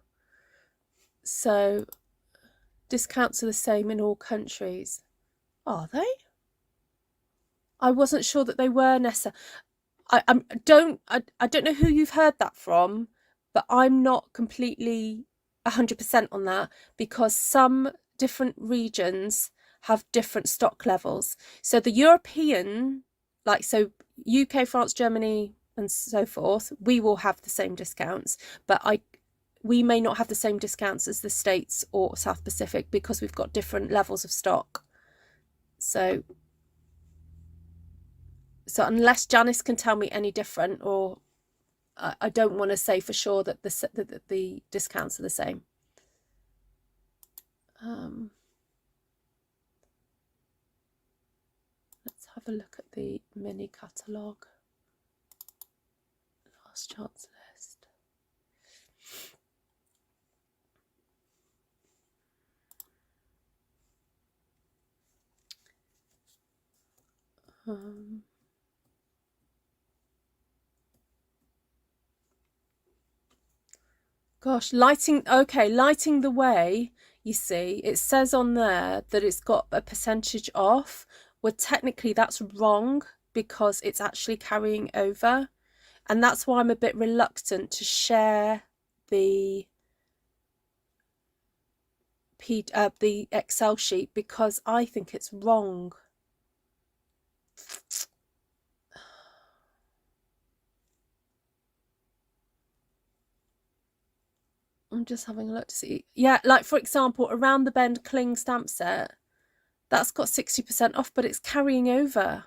So discounts are the same in all countries. Are they? I wasn't sure that they were, Nessa. I don't know who you've heard that from, but I'm not completely 100% on that, because some different regions have different stock levels. So the European, like, so UK, France, Germany, and so forth, we will have the same discounts, but we may not have the same discounts as the States or South Pacific, because we've got different levels of stock. So unless Janice can tell me any different, or I don't want to say for sure that the discounts are the same. Let's have a look at the mini catalogue. Last chance list. Gosh, lighting the way, you see, it says on there that it's got a percentage off. Well, technically that's wrong, because it's actually carrying over. And that's why I'm a bit reluctant to share the Excel sheet, because I think it's wrong. I'm just having a look to see. Yeah, like for example, Around the Bend Cling stamp set, that's got 60% off, but it's carrying over.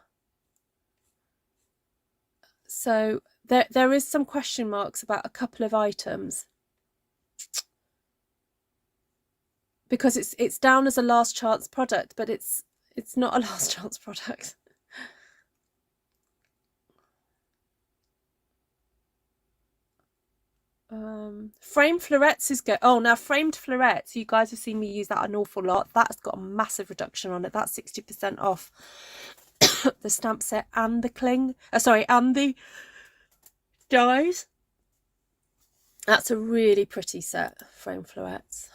So there is some question marks about a couple of items, because it's down as a last chance product, but it's not a last chance product. Framed florets is good. Oh, now framed florets, you guys have seen me use that an awful lot. That's got a massive reduction on it. That's 60% off the stamp set and the cling. And the dies. That's a really pretty set, framed florets.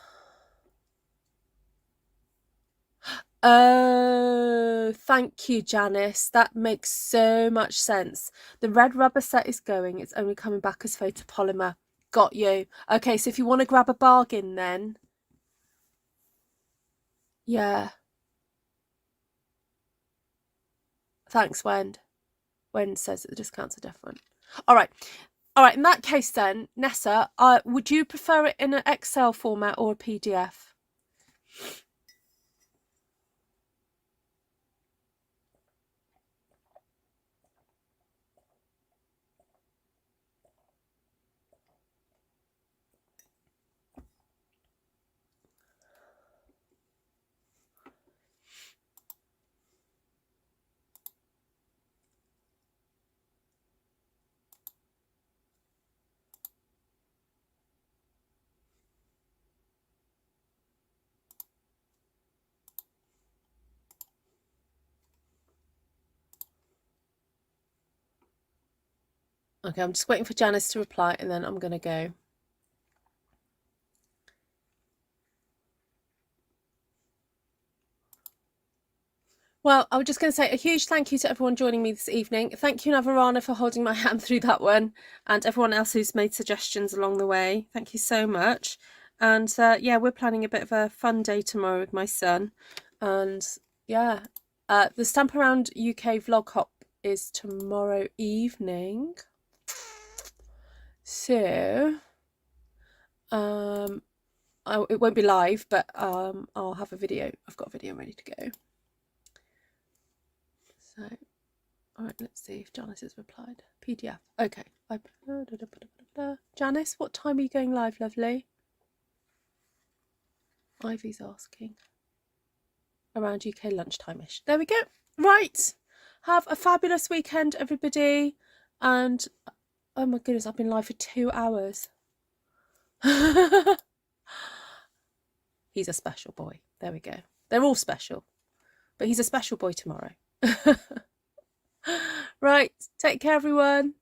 Oh, thank you, Janice. That makes so much sense. The red rubber set is going. It's only coming back as photopolymer. Got you. Okay, so if you want to grab a bargain then. Yeah. Thanks, Wen. Wen says that the discounts are different. All right. In that case then, Nessa, would you prefer it in an Excel format or a PDF? Okay, I'm just waiting for Janice to reply, and then I'm going to go. Well, I was just going to say a huge thank you to everyone joining me this evening. Thank you, Navarana, for holding my hand through that one, and everyone else who's made suggestions along the way. Thank you so much. And yeah, we're planning a bit of a fun day tomorrow with my son. And yeah, the Stamp Around UK vlog hop is tomorrow evening. So it won't be live, but I'll have a video. I've got a video ready to go. So, all right, let's see if Janice has replied. PDF. Okay. Janice, what time are you going live, lovely? Ivy's asking. Around UK lunchtime-ish. There we go. Right. Have a fabulous weekend, everybody. And, oh my goodness, I've been live for 2 hours. He's a special boy. There we go. They're all special. But he's a special boy tomorrow. Right. Take care, everyone.